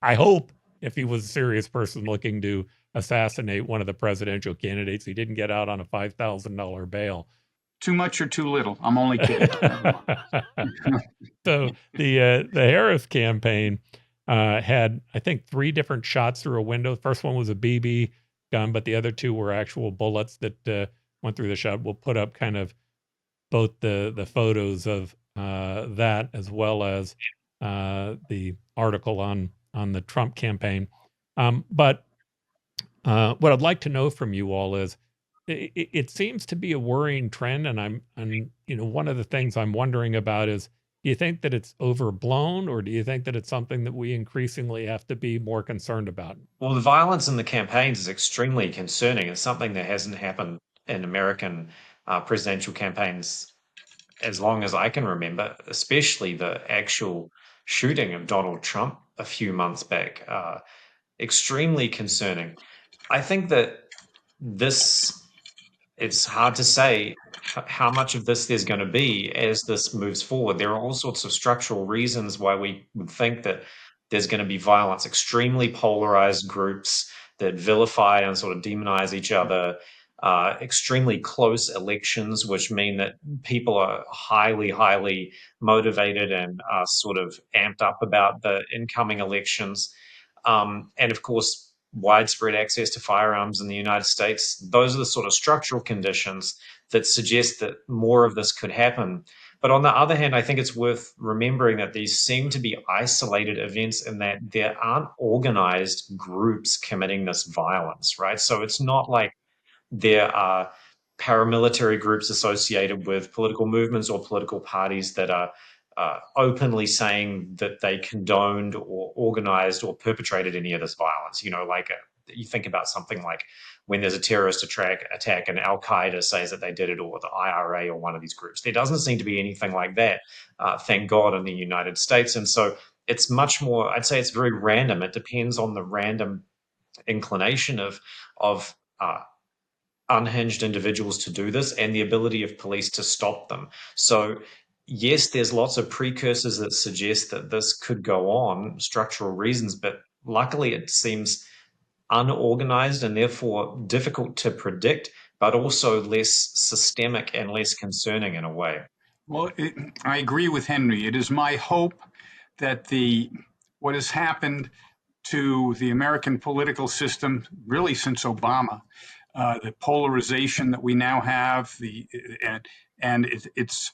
I hope, if he was a serious person looking to assassinate one of the presidential candidates, he didn't get out on a $5,000 bail. Too much or too little? I'm only kidding. So the Harris campaign had, I think, 3 different shots through a window. The first one was a BB gun, but the other 2 were actual bullets that went through the shot. We'll put up kind of both the photos of that as well as the article on the Trump campaign. But what I'd like to know from you all is, it seems to be a worrying trend, and one of the things I'm wondering about is, do you think that it's overblown, or do you think that it's something that we increasingly have to be more concerned about? Well, the violence in the campaigns is extremely concerning. It's something that hasn't happened in American presidential campaigns as long as I can remember, especially the actual shooting of Donald Trump a few months back. Extremely concerning. I think that it's hard to say how much of this there's going to be as this moves forward. There are all sorts of structural reasons why we would think that there's going to be violence, extremely polarized groups that vilify and sort of demonize each other, extremely close elections, which mean that people are highly, highly motivated and sort of amped up about the incoming elections. And of course, widespread access to firearms in the United States. Those are the sort of structural conditions that suggest that more of this could happen. But on the other hand, I think it's worth remembering that these seem to be isolated events and that there aren't organized groups committing this violence, right? So it's not like there are paramilitary groups associated with political movements or political parties that are openly saying that they condoned or organized or perpetrated any of this violence, like you think about something like when there's a terrorist attack and Al-Qaeda says that they did it, or the IRA or one of these groups. There doesn't seem to be anything like that, thank God, in the United States. And so it's much more, I'd say it's very random. It depends on the random inclination of unhinged individuals to do this and the ability of police to stop them. So yes, there's lots of precursors that suggest that this could go on, structural reasons, but luckily it seems unorganized and therefore difficult to predict, but also less systemic and less concerning in a way. Well, I agree with Henry. It is my hope that what has happened to the American political system, really since Obama, the polarization that we now have, it's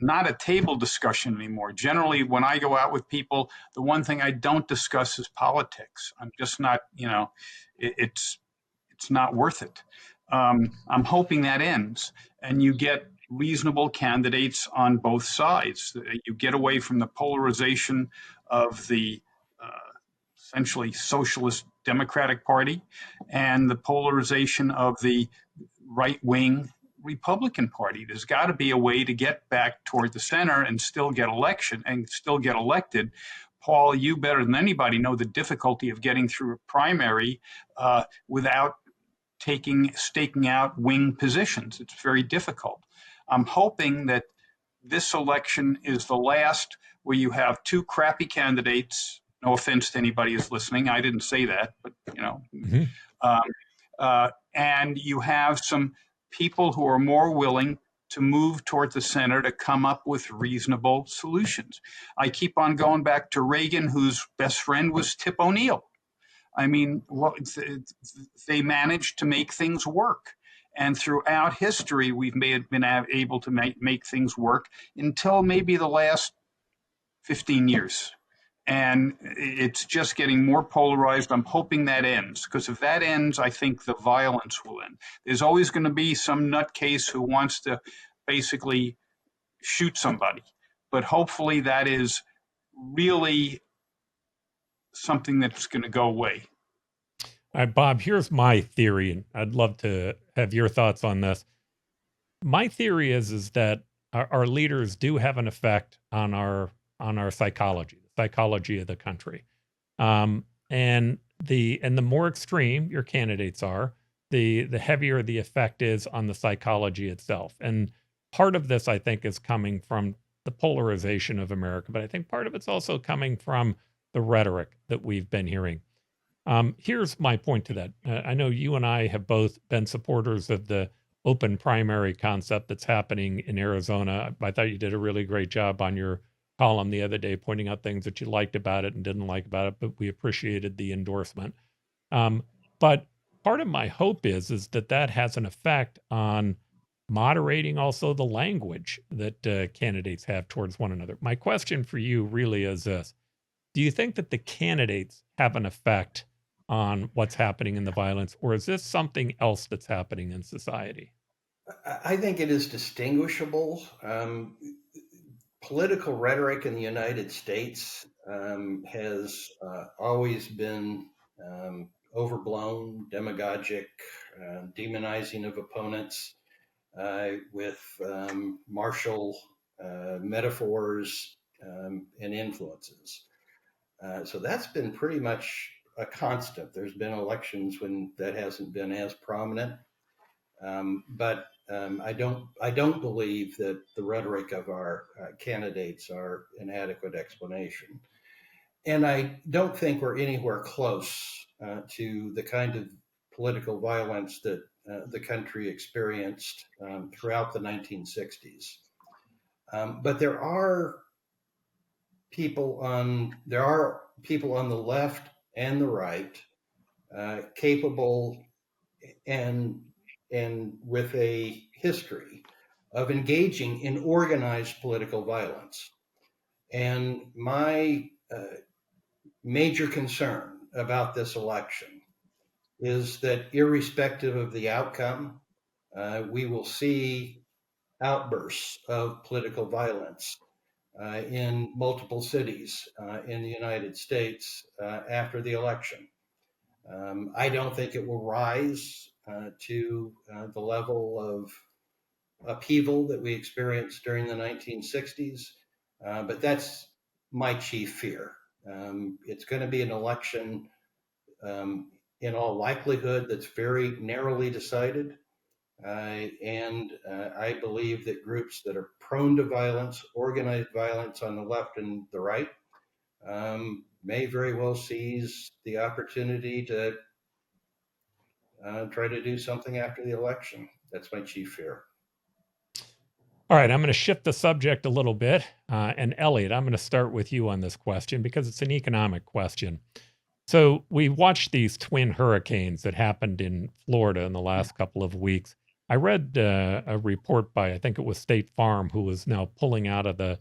not a table discussion anymore. Generally, when I go out with people, the one thing I don't discuss is politics. I'm just not, it's not worth it. I'm hoping that ends, and you get reasonable candidates on both sides. You get away from the polarization of the essentially socialist Democratic Party and the polarization of the right-wing Republican Party. There's got to be a way to get back toward the center and still get elected. Paul, you better than anybody know the difficulty of getting through a primary without staking out wing positions. It's very difficult. I'm hoping that this election is the last where you have two crappy candidates. No offense to anybody who's listening. I didn't say that, but and you have some people who are more willing to move toward the center to come up with reasonable solutions. I keep on going back to Reagan, whose best friend was Tip O'Neill. I mean, they managed to make things work. And throughout history, we've been able to make things work until maybe the last 15 years. And it's just getting more polarized. I'm hoping that ends, because if that ends, I think the violence will end. There's always going to be some nutcase who wants to basically shoot somebody. But hopefully that is really something that's going to go away. All right, Bob, here's my theory, and I'd love to have your thoughts on this. My theory is that our leaders do have an effect on our psychology, the psychology of the country. And the more extreme your candidates are, the heavier the effect is on the psychology itself. And part of this, I think, is coming from the polarization of America, but I think part of it's also coming from the rhetoric that we've been hearing. Here's my point to that. I know you and I have both been supporters of the open primary concept that's happening in Arizona. I thought you did a really great job on your column the other day, pointing out things that you liked about it and didn't like about it, but we appreciated the endorsement. But part of my hope is that has an effect on moderating also the language that candidates have towards one another. My question for you really is this. Do you think that the candidates have an effect on what's happening in the violence, or is this something else that's happening in society? I think it is distinguishable. Political rhetoric in the United States has always been overblown, demagogic, demonizing of opponents with martial metaphors and influences. So that's been pretty much a constant. There's been elections when that hasn't been as prominent, but I don't believe that the rhetoric of our candidates are an adequate explanation, and I don't think we're anywhere close to the kind of political violence that the country experienced throughout the 1960s. But there are people on the left and the right capable and with a history of engaging in organized political violence. And my major concern about this election is that irrespective of the outcome, we will see outbursts of political violence in multiple cities in the United States after the election. I don't think it will rise to the level of upheaval that we experienced during the 1960s, but that's my chief fear. It's going to be an election, in all likelihood, that's very narrowly decided. And I believe that groups that are prone to violence, organized violence on the left and the right, may very well seize the opportunity to try to do something after the election. That's my chief fear. All right, I'm going to shift the subject a little bit. And Elliot, I'm going to start with you on this question because it's an economic question. So we watched these twin hurricanes that happened in Florida in the last couple of weeks. I read a report by, I think it was State Farm, who was now pulling out of the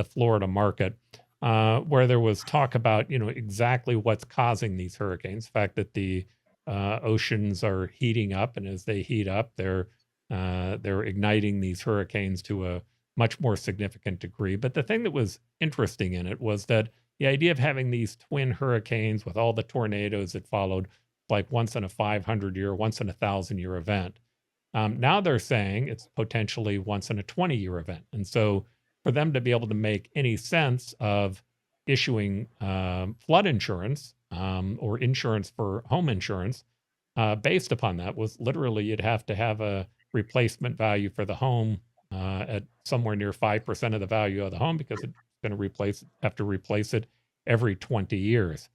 Florida market, where there was talk about, exactly what's causing these hurricanes. The fact that the oceans are heating up, and as they heat up, they're igniting these hurricanes to a much more significant degree. But the thing that was interesting in it was that the idea of having these twin hurricanes with all the tornadoes that followed, like once in a 500-year, once in a 1,000-year event. Now they're saying it's potentially once in a 20-year event. And so for them to be able to make any sense of issuing flood insurance or insurance for home insurance based upon that was literally you'd have to have a replacement value for the home at somewhere near 5% of the value of the home, because it's going to have to replace it every 20 years.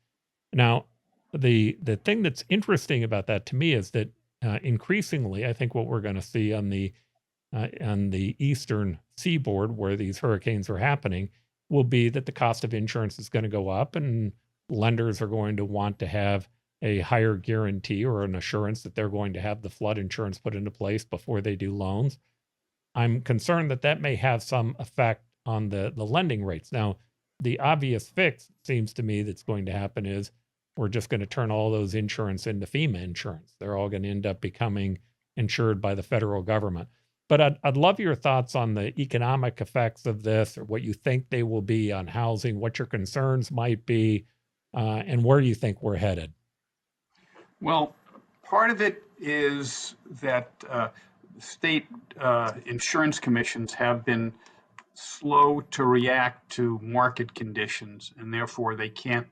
Now, the thing that's interesting about that to me is that increasingly, I think what we're going to see on the eastern seaboard where these hurricanes are happening will be that the cost of insurance is going to go up, and lenders are going to want to have a higher guarantee or an assurance that they're going to have the flood insurance put into place before they do loans. I'm concerned that that may have some effect on the lending rates. Now, the obvious fix seems to me that's going to happen is we're just going to turn all those insurance into FEMA insurance. They're all going to end up becoming insured by the federal government. But I'd love your thoughts on the economic effects of this, or what you think they will be on housing, what your concerns might be, and where you think we're headed. Well, part of it is that state insurance commissions have been slow to react to market conditions, and therefore they can't,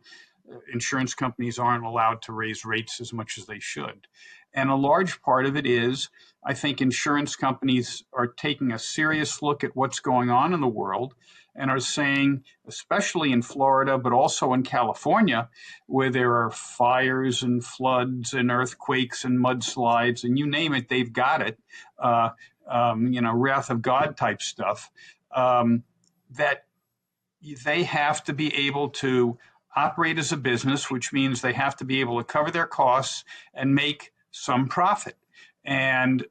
insurance companies aren't allowed to raise rates as much as they should. And a large part of it is, I think insurance companies are taking a serious look at what's going on in the world and are saying, especially in Florida, but also in California, where there are fires and floods and earthquakes and mudslides, and you name it, they've got it, wrath of God type stuff, that they have to be able to operate as a business, which means they have to be able to cover their costs and make some profit. And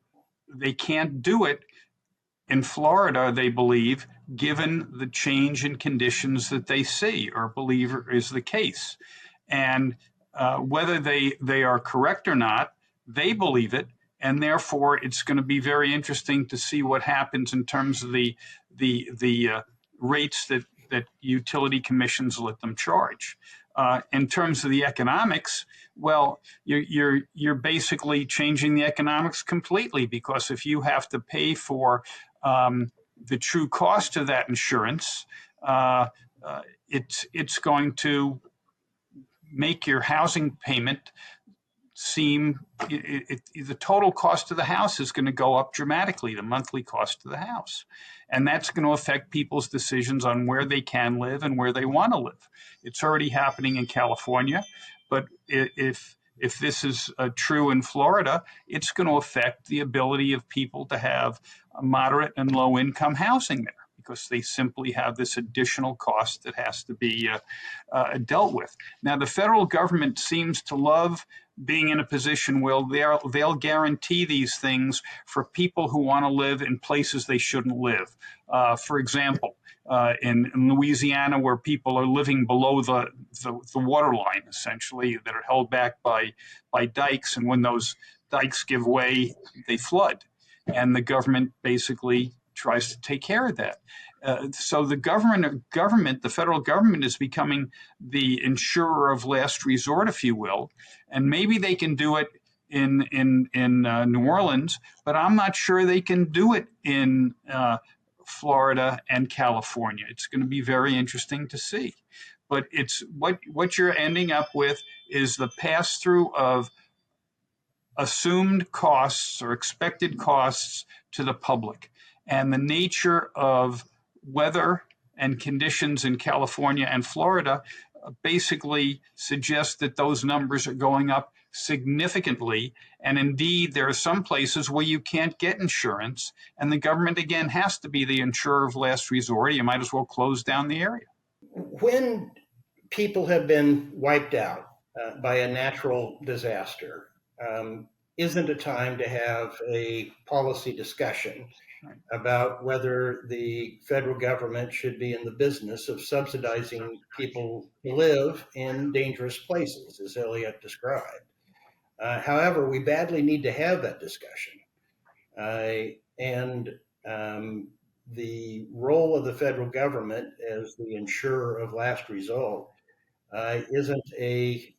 they can't do it in Florida, they believe, given the change in conditions that they see or believe is the case. And whether they are correct or not, they believe it. And therefore, it's going to be very interesting to see what happens in terms of the rates that utility commissions let them charge. In terms of the economics, well, you're basically changing the economics completely, because if you have to pay for the true cost of that insurance, it's going to make your housing payment seem, the total cost of the house is going to go up dramatically, the monthly cost of the house. And that's going to affect people's decisions on where they can live and where they want to live. It's already happening in California, but if this is true in Florida, it's going to affect the ability of people to have a moderate and low income housing there, because they simply have this additional cost that has to be dealt with. Now, the federal government seems to love being in a position where they'll guarantee these things for people who want to live in places they shouldn't live. For example, in Louisiana, where people are living below the water line, essentially, that are held back by dikes, and when those dikes give way, they flood. And the government basically tries to take care of that. So the government, the federal government, is becoming the insurer of last resort, if you will, and maybe they can do it in New Orleans, but I'm not sure they can do it in Florida and California. It's going to be very interesting to see. But it's what you're ending up with is the pass through of assumed costs or expected costs to the public. And the nature of weather and conditions in California and Florida basically suggest that those numbers are going up significantly. And indeed, there are some places where you can't get insurance, and the government, again, has to be the insurer of last resort. You might as well close down the area. When people have been wiped out by a natural disaster, isn't a time to have a policy discussion about whether the federal government should be in the business of subsidizing people who live in dangerous places, as Elliot described. However, we badly need to have that discussion. And the role of the federal government as the insurer of last resort isn't a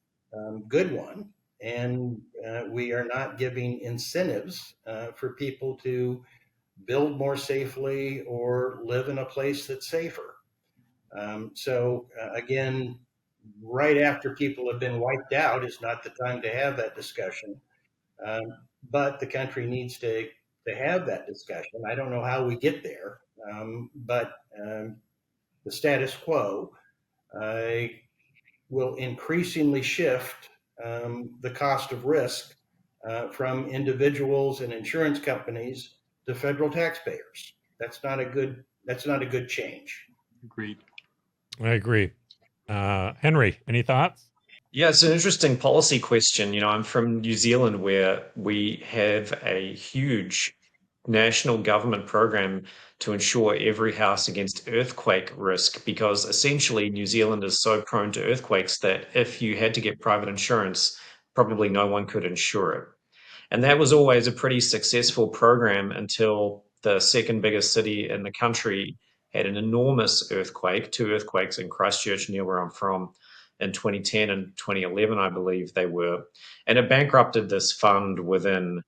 good one. And we are not giving incentives for people to build more safely or live in a place that's safer. Again, right after people have been wiped out is not the time to have that discussion. But the country needs to have that discussion. I don't know how we get there, but the status quo will increasingly shift the cost of risk from individuals and insurance companies to federal taxpayers. That's not a good change. Agreed. I agree. Henry, any thoughts? Yeah, it's an interesting policy question. You know, I'm from New Zealand, where we have a huge national government program to insure every house against earthquake risk, because essentially New Zealand is so prone to earthquakes that if you had to get private insurance, probably no one could insure it. And that was always a pretty successful program until the second biggest city in the country had an enormous earthquake, 2 earthquakes in Christchurch, near where I'm from, in 2010 and 2011, I believe they were. And it bankrupted this fund within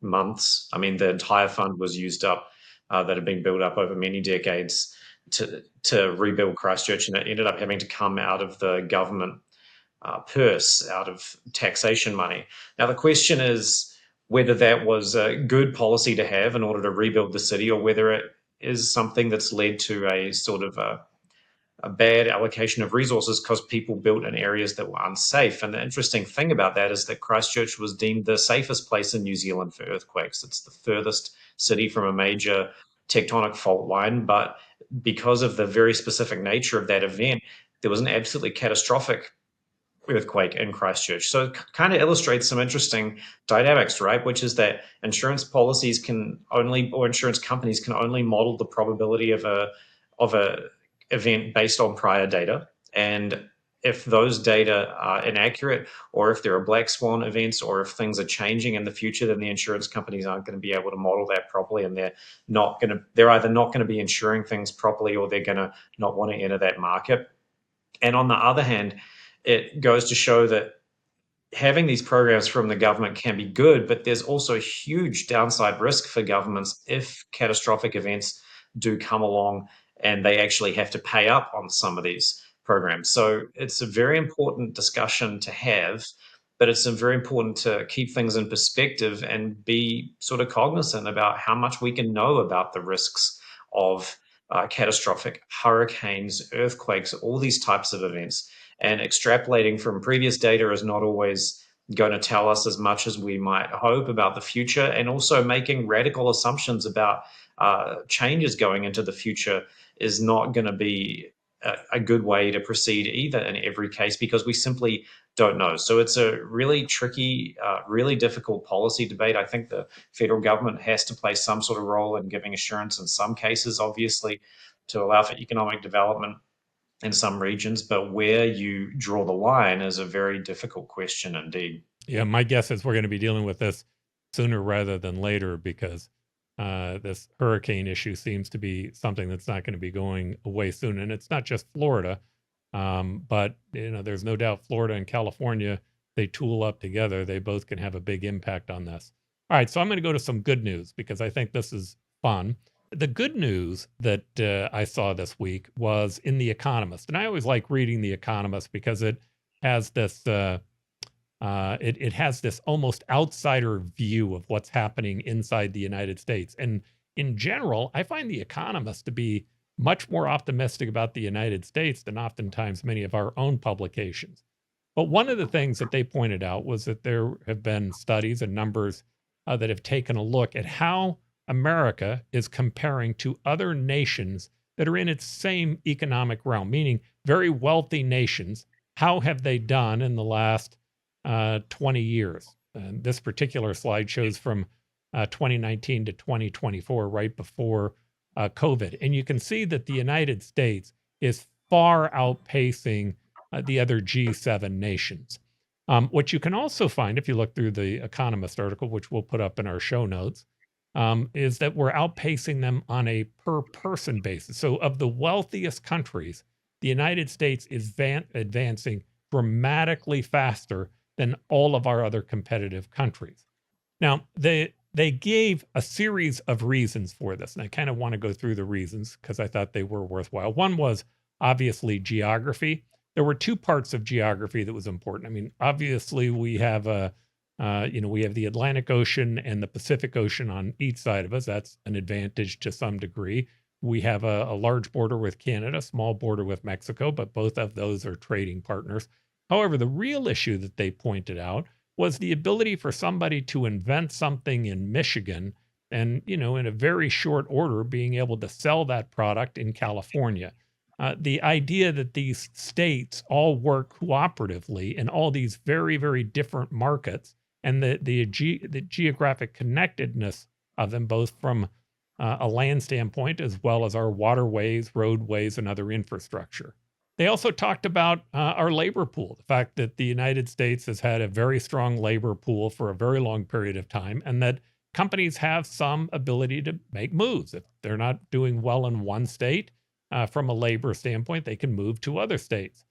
months. I mean, the entire fund was used up, that had been built up over many decades to rebuild Christchurch, and it ended up having to come out of the government purse, out of taxation money. Now, the question is whether that was a good policy to have in order to rebuild the city, or whether it is something that's led to a sort of a bad allocation of resources because people built in areas that were unsafe. And the interesting thing about that is that Christchurch was deemed the safest place in New Zealand for earthquakes. It's the furthest city from a major tectonic fault line, but because of the very specific nature of that event, there was an absolutely catastrophic earthquake in Christchurch. So it kind of illustrates some interesting dynamics, right? Which is that insurance policies can only, or insurance companies can only model the probability of a event based on prior data. And if those data are inaccurate, or if there are black swan events, or if things are changing in the future, then the insurance companies aren't going to be able to model that properly, and they're either not going to be insuring things properly, or they're going to not want to enter that market. And on the other hand, it goes to show that having these programs from the government can be good, but there's also huge downside risk for governments if catastrophic events do come along and they actually have to pay up on some of these programs. So it's a very important discussion to have, but it's very important to keep things in perspective and be sort of cognizant about how much we can know about the risks of catastrophic hurricanes, earthquakes, all these types of events. And extrapolating from previous data is not always going to tell us as much as we might hope about the future, and also making radical assumptions about changes going into the future is not going to be a good way to proceed either in every case, because we simply don't know. So it's a really tricky, really difficult policy debate. I think the federal government has to play some sort of role in giving assurance in some cases, obviously, to allow for economic development in some regions, but where you draw the line is a very difficult question indeed. Yeah, my guess is we're going to be dealing with this sooner rather than later, because this hurricane issue seems to be something that's not going to be going away soon. And it's not just Florida, but there's no doubt Florida and California, they tool up together. They both can have a big impact on this. All right, so I'm going to go to some good news because I think this is fun. The good news that I saw this week was in The Economist. And I always like reading The Economist because it has this it has this almost outsider view of what's happening inside the United States. And in general, I find The Economist to be much more optimistic about the United States than oftentimes many of our own publications. But one of the things that they pointed out was that there have been studies and numbers that have taken a look at how America is comparing to other nations that are in its same economic realm, meaning very wealthy nations. How have they done in the last 20 years? And this particular slide shows from 2019 to 2024, right before COVID. And you can see that the United States is far outpacing the other G7 nations. What you can also find, if you look through the Economist article, which we'll put up in our show notes, is that we're outpacing them on a per person basis. So of the wealthiest countries, the United States is advancing dramatically faster than all of our other competitive countries. Now, they gave a series of reasons for this, and I kind of want to go through the reasons because I thought they were worthwhile. One was obviously geography. There were two parts of geography that was important. I mean, obviously we have we have the Atlantic Ocean and the Pacific Ocean on each side of us. That's an advantage to some degree. We have a large border with Canada, small border with Mexico, but both of those are trading partners. However, the real issue that they pointed out was the ability for somebody to invent something in Michigan and, in a very short order, being able to sell that product in California. The idea that these states all work cooperatively in all these very, very different markets, and the geographic connectedness of them, both from a land standpoint as well as our waterways, roadways, and other infrastructure. They also talked about our labor pool, the fact that the United States has had a very strong labor pool for a very long period of time, and that companies have some ability to make moves. If they're not doing well in one state, from a labor standpoint, they can move to other states.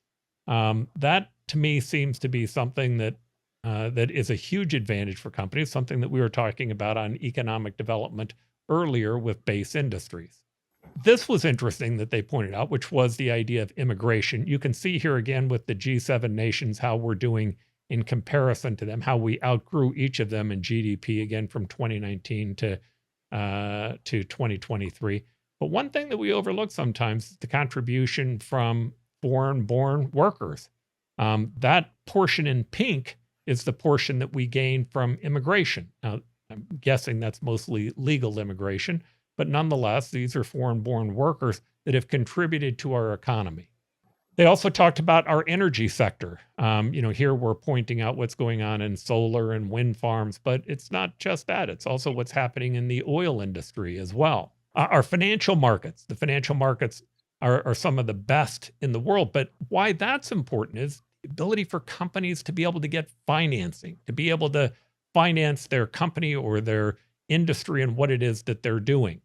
That, to me, seems to be something that is a huge advantage for companies, something that we were talking about on economic development earlier with base industries. This was interesting that they pointed out, which was the idea of immigration. You can see here again with the G7 nations how we're doing in comparison to them, how we outgrew each of them in GDP, again, from 2019 to 2023. But one thing that we overlook sometimes is the contribution from foreign-born workers. That portion in pink is the portion that we gain from immigration. Now, I'm guessing that's mostly legal immigration, but nonetheless, these are foreign-born workers that have contributed to our economy. They also talked about our energy sector. Here we're pointing out what's going on in solar and wind farms, but it's not just that. It's also what's happening in the oil industry as well. Our financial markets, the financial markets are some of the best in the world. But why that's important is the ability for companies to be able to get financing, to be able to finance their company or their industry and what it is that they're doing.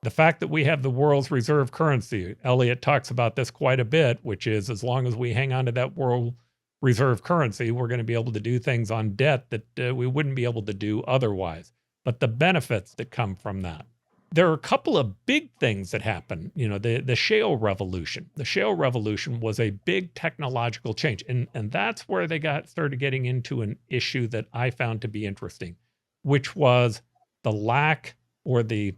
The fact that we have the world's reserve currency, Elliot talks about this quite a bit, which is as long as we hang on to that world reserve currency, we're going to be able to do things on debt that we wouldn't be able to do otherwise. But the benefits that come from that. There are a couple of big things that happen. The shale revolution. The shale revolution was a big technological change. And that's where they started getting into an issue that I found to be interesting, which was the lack or the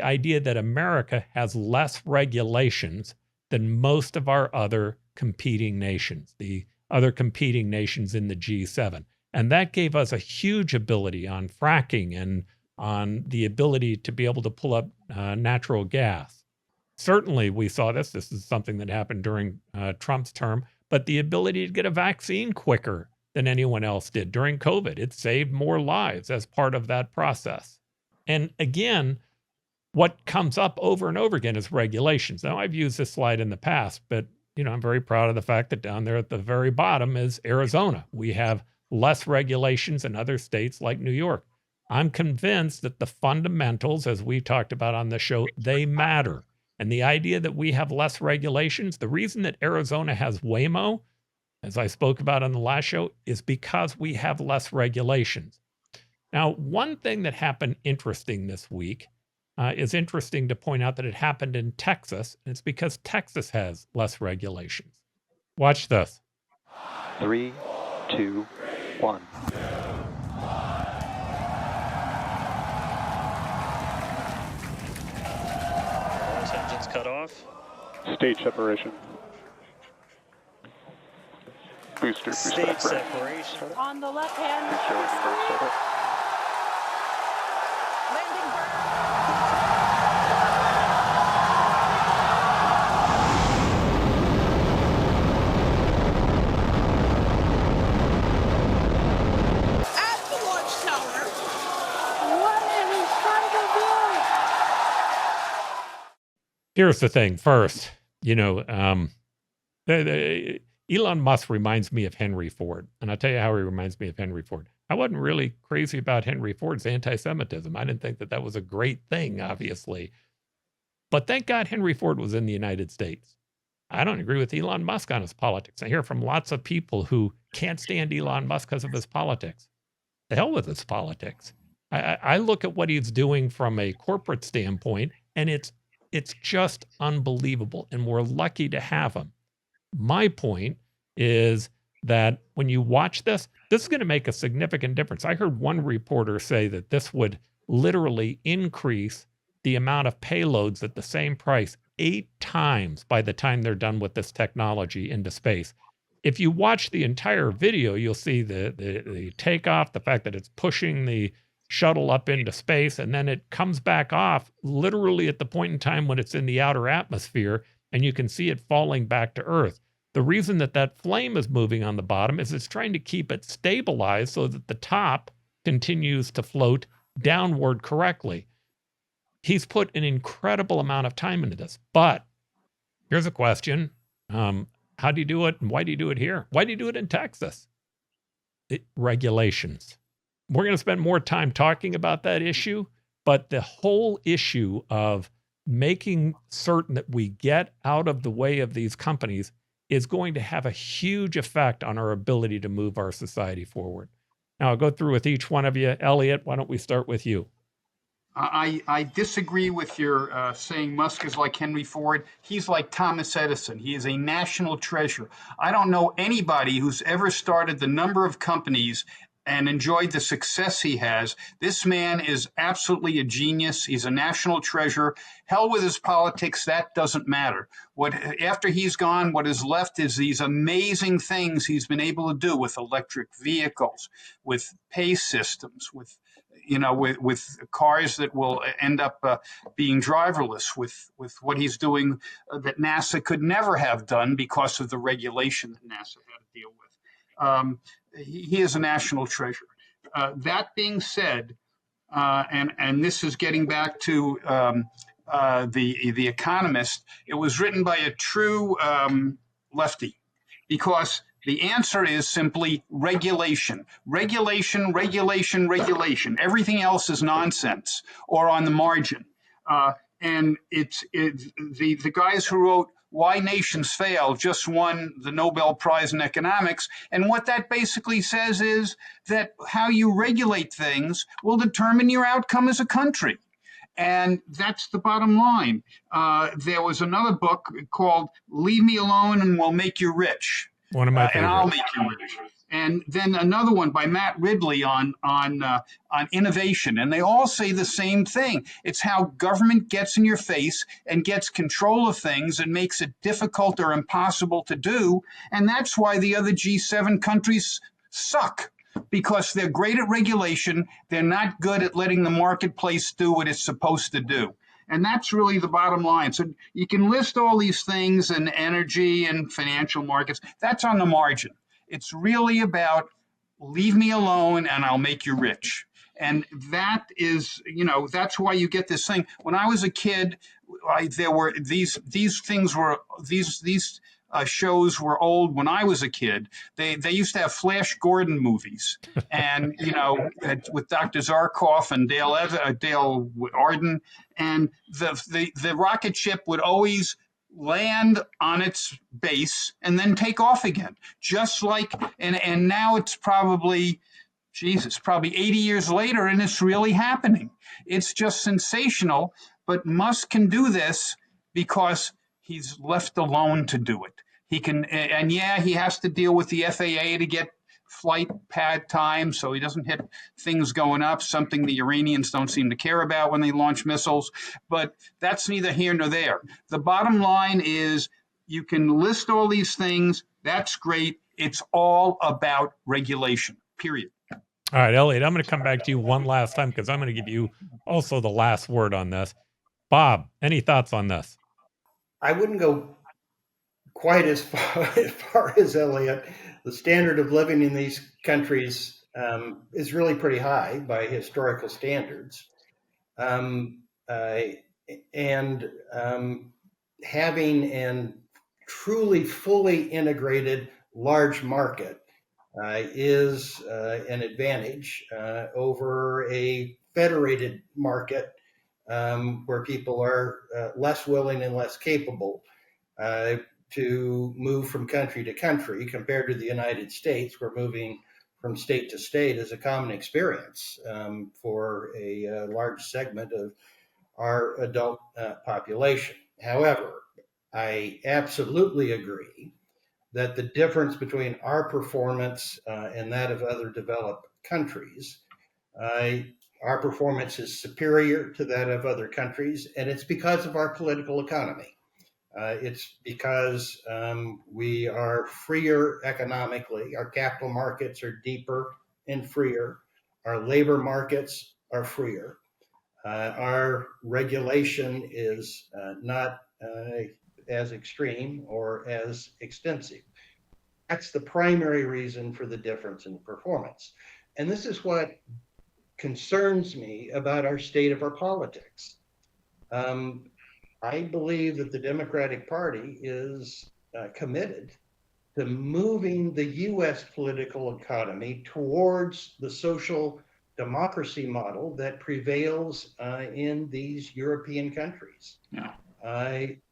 idea that America has less regulations than most of our other competing nations, the other competing nations in the G7. And that gave us a huge ability on fracking and on the ability to be able to pull up natural gas. Certainly, we saw this. This is something that happened during Trump's term, but the ability to get a vaccine quicker than anyone else did during COVID. It saved more lives as part of that process. And again, what comes up over and over again is regulations. Now, I've used this slide in the past, but I'm very proud of the fact that down there at the very bottom is Arizona. We have less regulations in other states like New York. I'm convinced that the fundamentals, as we talked about on the show, they matter. And the idea that we have less regulations, the reason that Arizona has Waymo, as I spoke about on the last show, is because we have less regulations. Now, one thing that happened interesting this week is interesting to point out that it happened in Texas. And it's because Texas has less regulations. Watch this. 3, 2, 1. Those engines cut off. Stage separation. Booster Stage separate. separation. On the left hand. Landing burn. At the launch tower. What in front of you? Here's the thing. First, Elon Musk reminds me of Henry Ford. And I'll tell you how he reminds me of Henry Ford. I wasn't really crazy about Henry Ford's anti-Semitism. I didn't think that that was a great thing, obviously. But thank God Henry Ford was in the United States. I don't agree with Elon Musk on his politics. I hear from lots of people who can't stand Elon Musk because of his politics. The hell with his politics. I look at what he's doing from a corporate standpoint, and it's just unbelievable. And we're lucky to have him. My point is that when you watch this is going to make a significant difference. I heard one reporter say that this would literally increase the amount of payloads at the same price 8 times by the time they're done with this technology into space. If you watch the entire video, you'll see the takeoff, the fact that it's pushing the shuttle up into space, and then it comes back off literally at the point in time when it's in the outer atmosphere, and you can see it falling back to Earth. The reason that that flame is moving on the bottom is it's trying to keep it stabilized so that the top continues to float downward correctly. He's put an incredible amount of time into this. But here's a question. How do you do it, and why do you do it here? Why do you do it in Texas? Regulations. We're going to spend more time talking about that issue, but the whole issue of making certain that we get out of the way of these companies is going to have a huge effect on our ability to move our society forward. Now, I'll go through with each one of you. Elliot, why don't we start with you? I disagree with your saying Musk is like Henry Ford. He's like Thomas Edison. He is a national treasure. I don't know anybody who's ever started the number of companies and enjoyed the success he has. This man is absolutely a genius. He's a national treasure. Hell with his politics, that doesn't matter. After he's gone, what is left is these amazing things he's been able to do with electric vehicles, with pay systems, with cars that will end up being driverless, with what he's doing that NASA could never have done because of the regulation that NASA had to deal with. He is a national treasure. That being said, and this is getting back to the Economist, it was written by a true lefty, because the answer is simply regulation. Regulation, regulation, regulation. Everything else is nonsense or on the margin. And the guys who wrote Why Nations Fail just won the Nobel Prize in Economics. And what that basically says is that how you regulate things will determine your outcome as a country. And that's the bottom line. There was another book called Leave Me Alone and We'll Make You Rich. One of my favorites. And I'll make you rich. And then another one by Matt Ridley on innovation. And they all say the same thing. It's how government gets in your face and gets control of things and makes it difficult or impossible to do. And that's why the other G7 countries suck, because they're great at regulation. They're not good at letting the marketplace do what it's supposed to do. And that's really the bottom line. So you can list all these things in energy and financial markets. That's on the margin. It's really about leave me alone and I'll make you rich. And that is, that's why you get this thing. When I was a kid, there were these shows were old when I was a kid. They used to have Flash Gordon movies, and with Dr. Zarkov and Dale Arden, and the rocket ship would always land on its base and then take off again, just like and now it's probably probably 80 years later, and it's really happening. It's just sensational, but Musk can do this because he's left alone to do it. He can, and yeah, he has to deal with the FAA to get flight pad time so he doesn't hit things going up, something the Iranians don't seem to care about when they launch missiles. But that's neither here nor there. The bottom line is you can list all these things. That's great. It's all about regulation, period. All right, Elliot, I'm going to come back to you one last time because I'm going to give you also the last word on this. Bob, any thoughts on this? I wouldn't go quite as far as Elliot. The standard of living in these countries is really pretty high by historical standards. Having an truly fully integrated large market is an advantage over a federated market where people are less willing and less capable to move from country to country compared to the United States, where moving from state to state is a common experience for a large segment of our adult population. However, I absolutely agree that the difference between our performance and that of other developed countries, our performance is superior to that of other countries, and it's because of our political economy. It's because we are freer economically. Our capital markets are deeper and freer. Our labor markets are freer. Our regulation is not as extreme or as extensive. That's the primary reason for the difference in performance. And this is what concerns me about our state of our politics. I believe that the Democratic Party is committed to moving the U.S. political economy towards the social democracy model that prevails in these European countries. Yeah.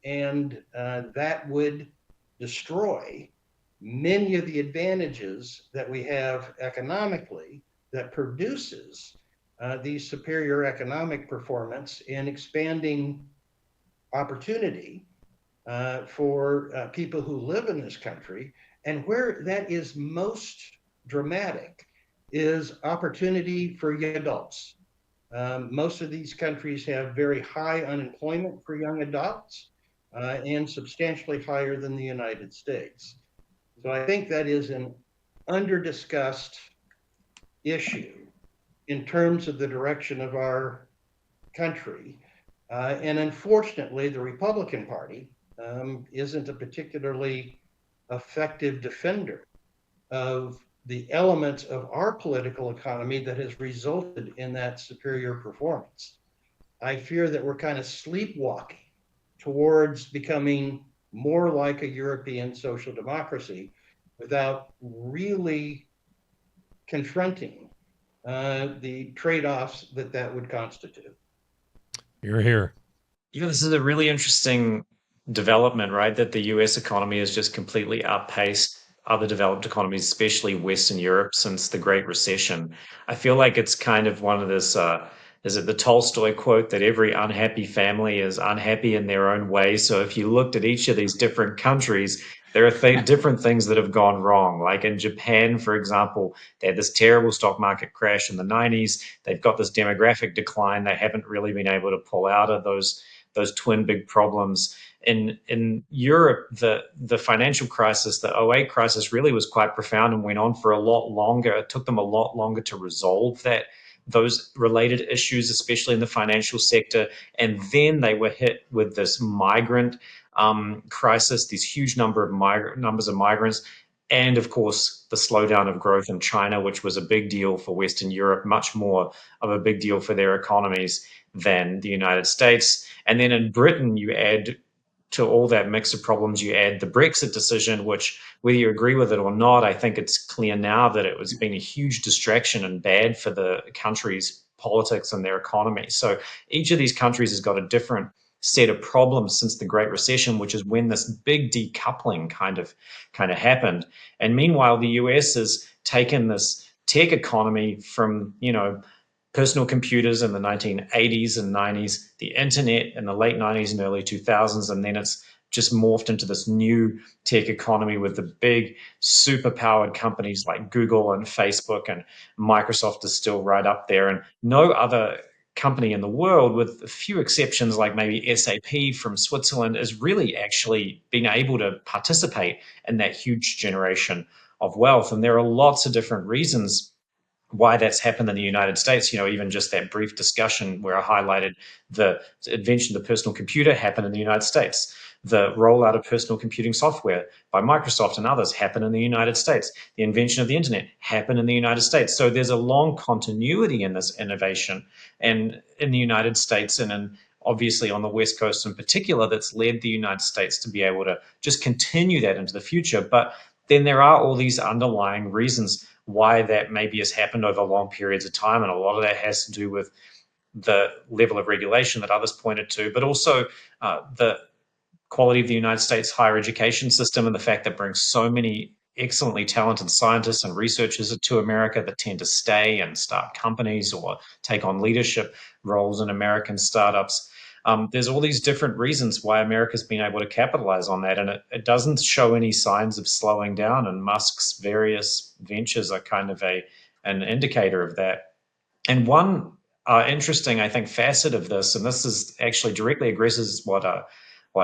And that would destroy many of the advantages that we have economically that produces these superior economic performance in expanding opportunity for people who live in this country. And where that is most dramatic is opportunity for young adults. Most of these countries have very high unemployment for young adults and substantially higher than the United States. So I think that is an under-discussed issue in terms of the direction of our country. And unfortunately, the Republican Party isn't a particularly effective defender of the elements of our political economy that has resulted in that superior performance. I fear that we're kind of sleepwalking towards becoming more like a European social democracy without really confronting the trade-offs that would constitute. You're here. This is a really interesting development, right? That the US economy has just completely outpaced other developed economies, especially Western Europe, since the Great Recession. I feel like it's kind of one of this, is it the Tolstoy quote that every unhappy family is unhappy in their own way? So if you looked at each of these different countries, there are different things that have gone wrong. Like in Japan, for example, they had this terrible stock market crash in the 90s. They've got this demographic decline. They haven't really been able to pull out of those twin big problems. In Europe, the financial crisis, the 2008 crisis, really was quite profound and went on for a lot longer. It took them a lot longer to resolve those related issues, especially in the financial sector. And then they were hit with this migrant crisis, these huge numbers of migrants, and of course the slowdown of growth in China, which was a big deal for Western Europe, much more of a big deal for their economies than the United States. And then in Britain, you add to all that mix of problems, you add the Brexit decision, which, whether you agree with it or not, I think it's clear now that it was been a huge distraction and bad for the country's politics and their economy. So each of these countries has got a different set of problems since the Great Recession, which is when this big decoupling kind of happened. And meanwhile, the US has taken this tech economy from, personal computers in the 1980s and 90s, the internet in the late 90s and early 2000s, and then it's just morphed into this new tech economy with the big super-powered companies like Google and Facebook, and Microsoft is still right up there. And no other company in the world, with a few exceptions like maybe SAP from Switzerland, is really actually been able to participate in that huge generation of wealth. And there are lots of different reasons why that's happened in the United States. Even just that brief discussion where I highlighted the invention of the personal computer happened in the United States. The rollout of personal computing software by Microsoft and others happened in the United States. The invention of the internet happened in the United States. So there's a long continuity in this innovation, and in the United States, and obviously on the West Coast in particular, that's led the United States to be able to just continue that into the future. But then there are all these underlying reasons why that maybe has happened over long periods of time, and a lot of that has to do with the level of regulation that others pointed to, but also the quality of the United States higher education system and the fact that it brings so many excellently talented scientists and researchers to America that tend to stay and start companies or take on leadership roles in American startups. There's all these different reasons why America's been able to capitalize on that, and it doesn't show any signs of slowing down, and Musk's various ventures are kind of an indicator of that. And one interesting, I think, facet of this, and this is actually directly addresses what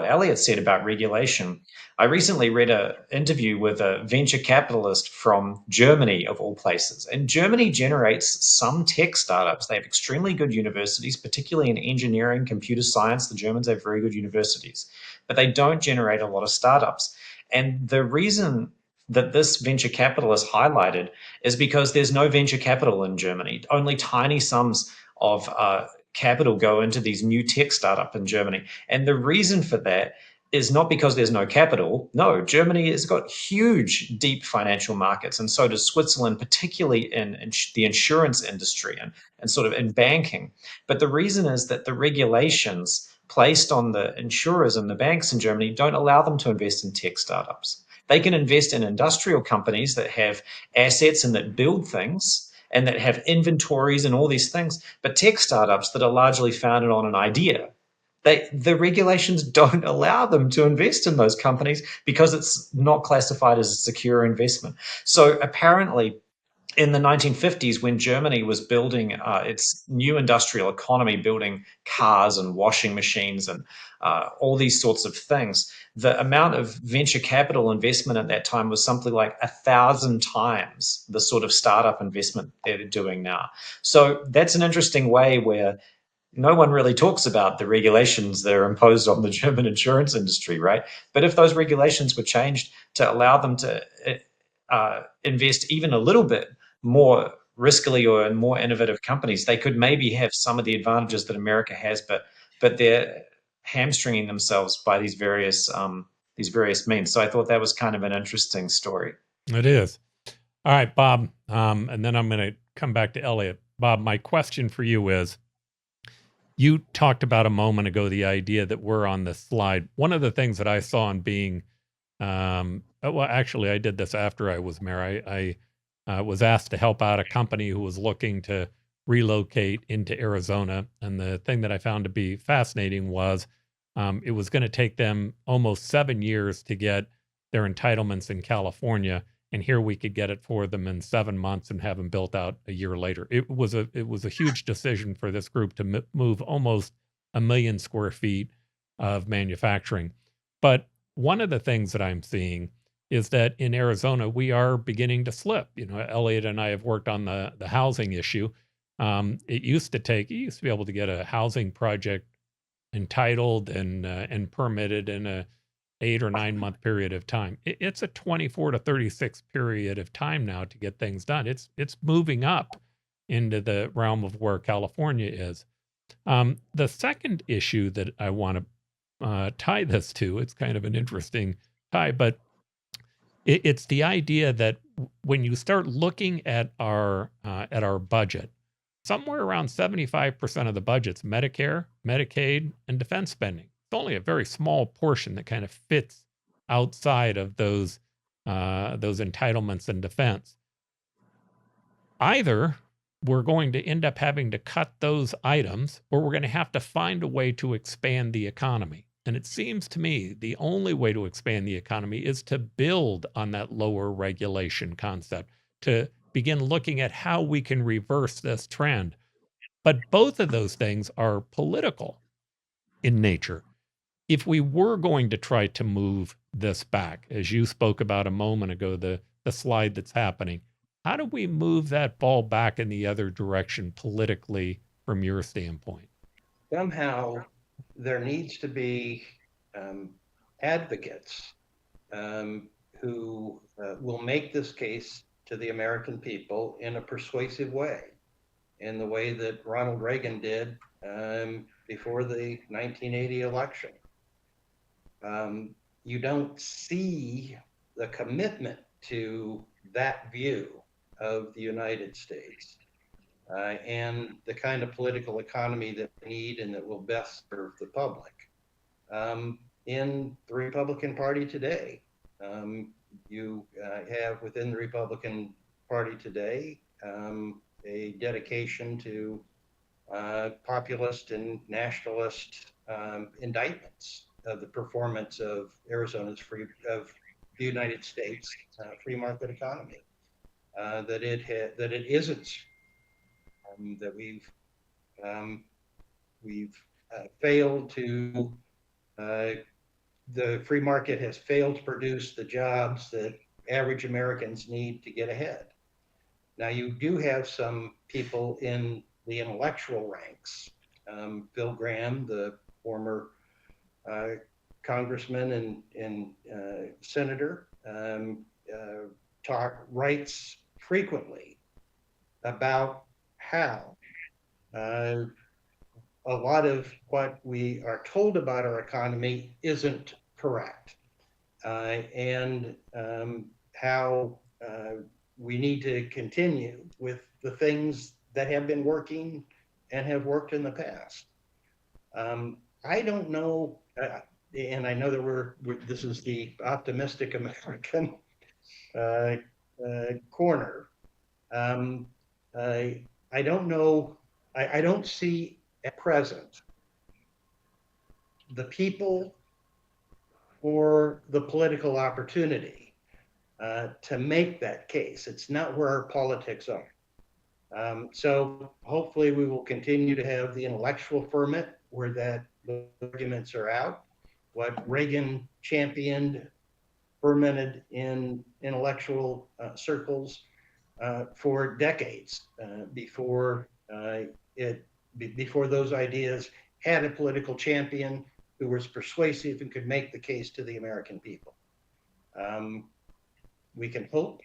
Elliot said about regulation. I recently read an interview with a venture capitalist from Germany, of all places. And Germany generates some tech startups. They have extremely good universities, particularly in engineering, computer science. The Germans have very good universities, but they don't generate a lot of startups. And the reason that this venture capitalist highlighted is because there's no venture capital in Germany. Only tiny sums of capital go into these new tech startup in Germany. And the reason for that is not because there's no capital. No, Germany has got huge, deep financial markets, and so does Switzerland, particularly in the insurance industry and sort of in banking. But the reason is that the regulations placed on the insurers and the banks in Germany don't allow them to invest in tech startups. They can invest in industrial companies that have assets and that build things and that have inventories and all these things, but tech startups that are largely founded on an idea, the regulations don't allow them to invest in those companies because it's not classified as a secure investment. So apparently, in the 1950s, when Germany was building its new industrial economy, building cars and washing machines and all these sorts of things, the amount of venture capital investment at that time was something like 1,000 times the sort of startup investment they're doing now. So that's an interesting way where no one really talks about the regulations that are imposed on the German insurance industry, right? But if those regulations were changed to allow them to invest even a little bit more riskily or in more innovative companies, they could maybe have some of the advantages that America has, but they're hamstringing themselves by these various means. So I thought that was kind of an interesting story. It is. All right, Bob, and then I'm going to come back to Elliot. Bob, my question for you is, you talked about a moment ago the idea that we're on this slide. One of the things that I saw in being, well, actually, I did this after I was mayor. I was asked to help out a company who was looking to relocate into Arizona. And the thing that I found to be fascinating was it was going to take them almost 7 years to get their entitlements in California. And here we could get it for them in 7 months and have them built out a year later. It was a huge decision for this group to move almost 1 million square feet of manufacturing. But one of the things that I'm seeing is that in Arizona, we are beginning to slip. Elliot and I have worked on the housing issue. It used to be able to get a housing project entitled and permitted in a 8 or 9 month period of time. It's a 24 to 36 period of time now to get things done. It's moving up into the realm of where California is. The second issue that I want to tie this to. It's kind of an interesting tie, but it's the idea that when you start looking at our budget, somewhere around 75% of the budget's Medicare, Medicaid, and defense spending. It's only a very small portion that kind of fits outside of those entitlements and defense. Either we're going to end up having to cut those items, or we're going to have to find a way to expand the economy. And it seems to me the only way to expand the economy is to build on that lower regulation concept, to begin looking at how we can reverse this trend. But both of those things are political in nature. If we were going to try to move this back, as you spoke about a moment ago, the slide that's happening, how do we move that ball back in the other direction politically from your standpoint? Somehow there needs to be advocates who will make this case to the American people in a persuasive way, in the way that Ronald Reagan did before the 1980 election. You don't see the commitment to that view of the United States and the kind of political economy that we need and that will best serve the public. In the Republican Party today, you have within the Republican Party today a dedication to populist and nationalist indictments of the performance of Arizona's of the United States free market economy. That it isn't, that we've failed to, the free market has failed to produce the jobs that average Americans need to get ahead. Now, you do have some people in the intellectual ranks. Bill Graham, the former congressman and senator, writes frequently about how a lot of what we are told about our economy isn't correct, and how we need to continue with the things that have been working and have worked in the past. I don't know, and I know that this is the optimistic American corner. I don't know, I don't see at present the people or the political opportunity to make that case. It's not where our politics are. So hopefully we will continue to have the intellectual ferment where the arguments are out. What Reagan championed, fermented in intellectual circles for decades before those ideas had a political champion who was persuasive and could make the case to the American people. We can hope,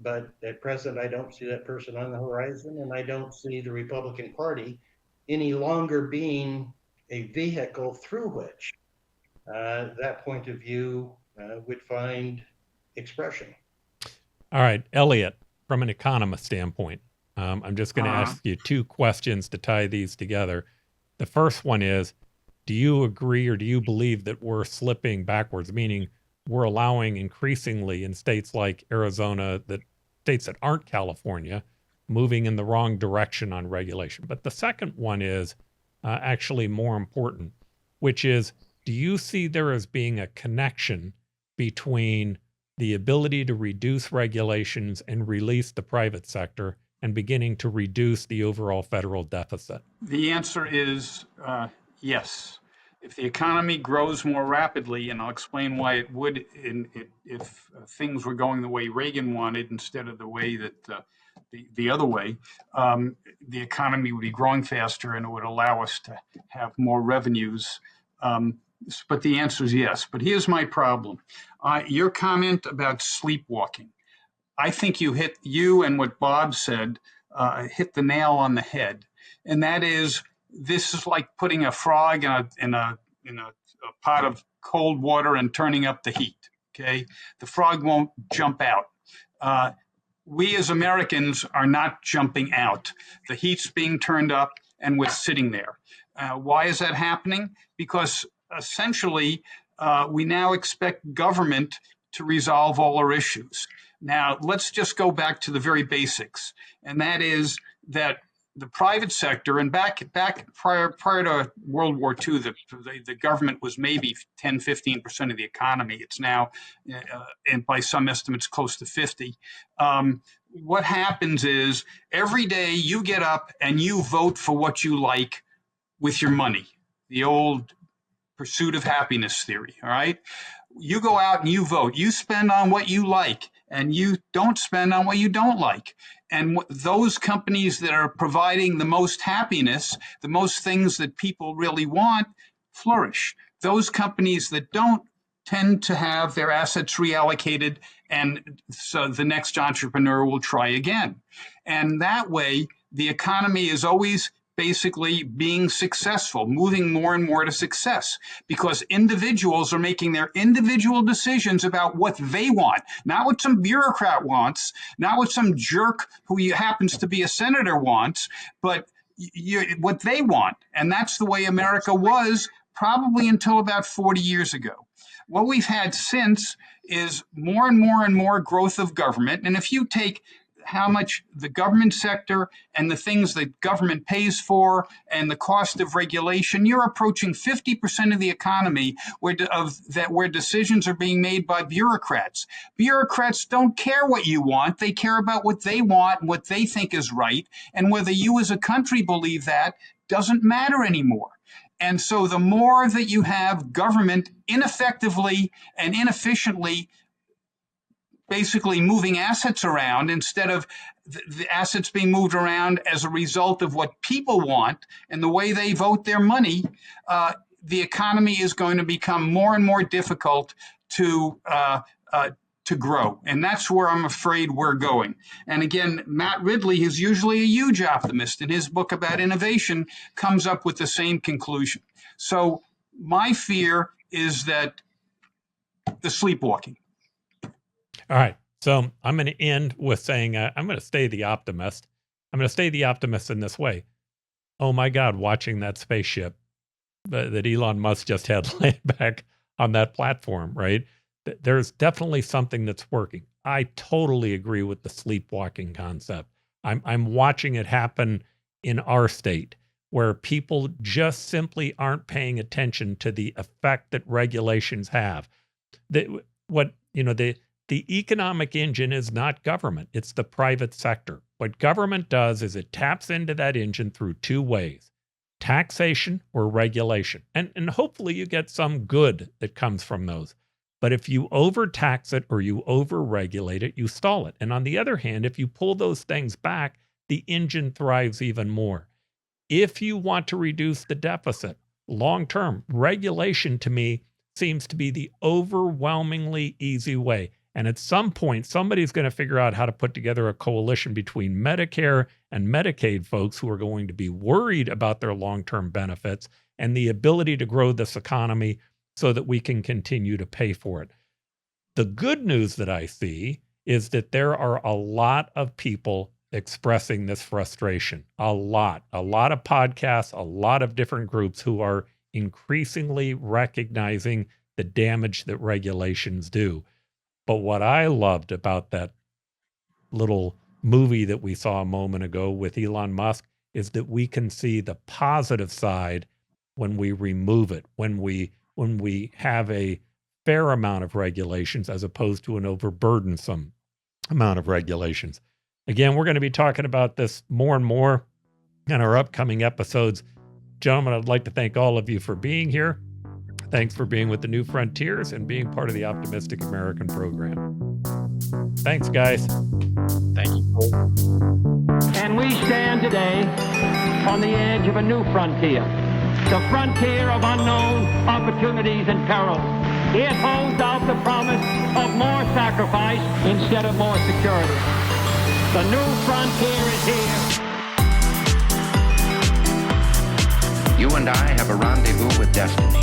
but at present I don't see that person on the horizon, and I don't see the Republican Party any longer being a vehicle through which that point of view would find expression. All right, Elliot, from an economist standpoint, I'm just going to ask you two questions to tie these together. The first one is, do you agree or do you believe that we're slipping backwards, meaning we're allowing increasingly in states like Arizona, that states that aren't California, moving in the wrong direction on regulation? But the second one is actually more important, which is, do you see there as being a connection between the ability to reduce regulations and release the private sector and beginning to reduce the overall federal deficit? The answer is yes. If the economy grows more rapidly, and I'll explain why it would if things were going the way Reagan wanted instead of the way that the other way, the economy would be growing faster and it would allow us to have more revenues. But the answer is yes. But here's my problem. Your comment about sleepwalking, I think you and what Bob said hit the nail on the head. And that is, this is like putting a frog in a pot of cold water and turning up the heat. Okay, the frog won't jump out. We as Americans are not jumping out. The heat's being turned up and we're sitting there. Why is that happening? Because essentially we now expect government to resolve all our issues. Now, let's just go back to the very basics, and that is that the private sector, and back prior to World War II, the government was maybe 10, 15% of the economy. It's now, and by some estimates, close to 50. What happens is every day you get up and you vote for what you like with your money, the old pursuit of happiness theory, all right? You go out and you vote. You spend on what you like, and you don't spend on what you don't like. And those companies that are providing the most happiness, the most things that people really want, flourish. Those companies that don't tend to have their assets reallocated, and so the next entrepreneur will try again. And that way, the economy is always basically being successful, moving more and more to success, because individuals are making their individual decisions about what they want, not what some bureaucrat wants, not what some jerk who happens to be a senator wants, but what they want. And that's the way America was probably until about 40 years ago. What we've had since is more and more and more growth of government. And if you take how much the government sector and the things that government pays for and the cost of regulation, you're approaching 50% of the economy where decisions are being made by bureaucrats. Bureaucrats don't care what you want. They care about what they want and what they think is right. And whether you as a country believe that doesn't matter anymore. And so the more that you have government ineffectively and inefficiently basically moving assets around instead of the assets being moved around as a result of what people want and the way they vote their money, the economy is going to become more and more difficult to grow. And that's where I'm afraid we're going. And again, Matt Ridley, who's usually a huge optimist, in his book about innovation, comes up with the same conclusion. So my fear is that the sleepwalking. All right. So I'm going to end with saying I'm going to stay the optimist. I'm going to stay the optimist in this way. Oh my God, watching that spaceship that Elon Musk just had land back on that platform, right? There's definitely something that's working. I totally agree with the sleepwalking concept. I'm watching it happen in our state, where people just simply aren't paying attention to the effect that regulations have. The economic engine is not government. It's the private sector. What government does is it taps into that engine through two ways: taxation or regulation. And hopefully you get some good that comes from those. But if you overtax it or you overregulate it, you stall it. And on the other hand, if you pull those things back, the engine thrives even more. If you want to reduce the deficit long-term, regulation to me seems to be the overwhelmingly easy way. And at some point, somebody's going to figure out how to put together a coalition between Medicare and Medicaid folks who are going to be worried about their long-term benefits and the ability to grow this economy so that we can continue to pay for it. The good news that I see is that there are a lot of people expressing this frustration. A lot of podcasts, a lot of different groups who are increasingly recognizing the damage that regulations do. But what I loved about that little movie that we saw a moment ago with Elon Musk is that we can see the positive side when we remove it, when we have a fair amount of regulations as opposed to an overburdensome amount of regulations. Again, we're going to be talking about this more and more in our upcoming episodes. Gentlemen, I'd like to thank all of you for being here. Thanks for being with the New Frontiers and being part of the Optimistic American program. Thanks, guys. Thank you. And we stand today on the edge of a new frontier, the frontier of unknown opportunities and perils. It holds out the promise of more sacrifice instead of more security. The new frontier is here. You and I have a rendezvous with destiny.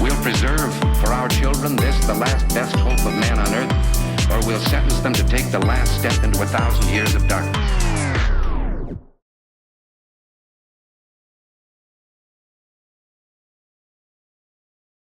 We'll preserve for our children this, the last best hope of man on earth, or we'll sentence them to take the last step into 1,000 years of darkness.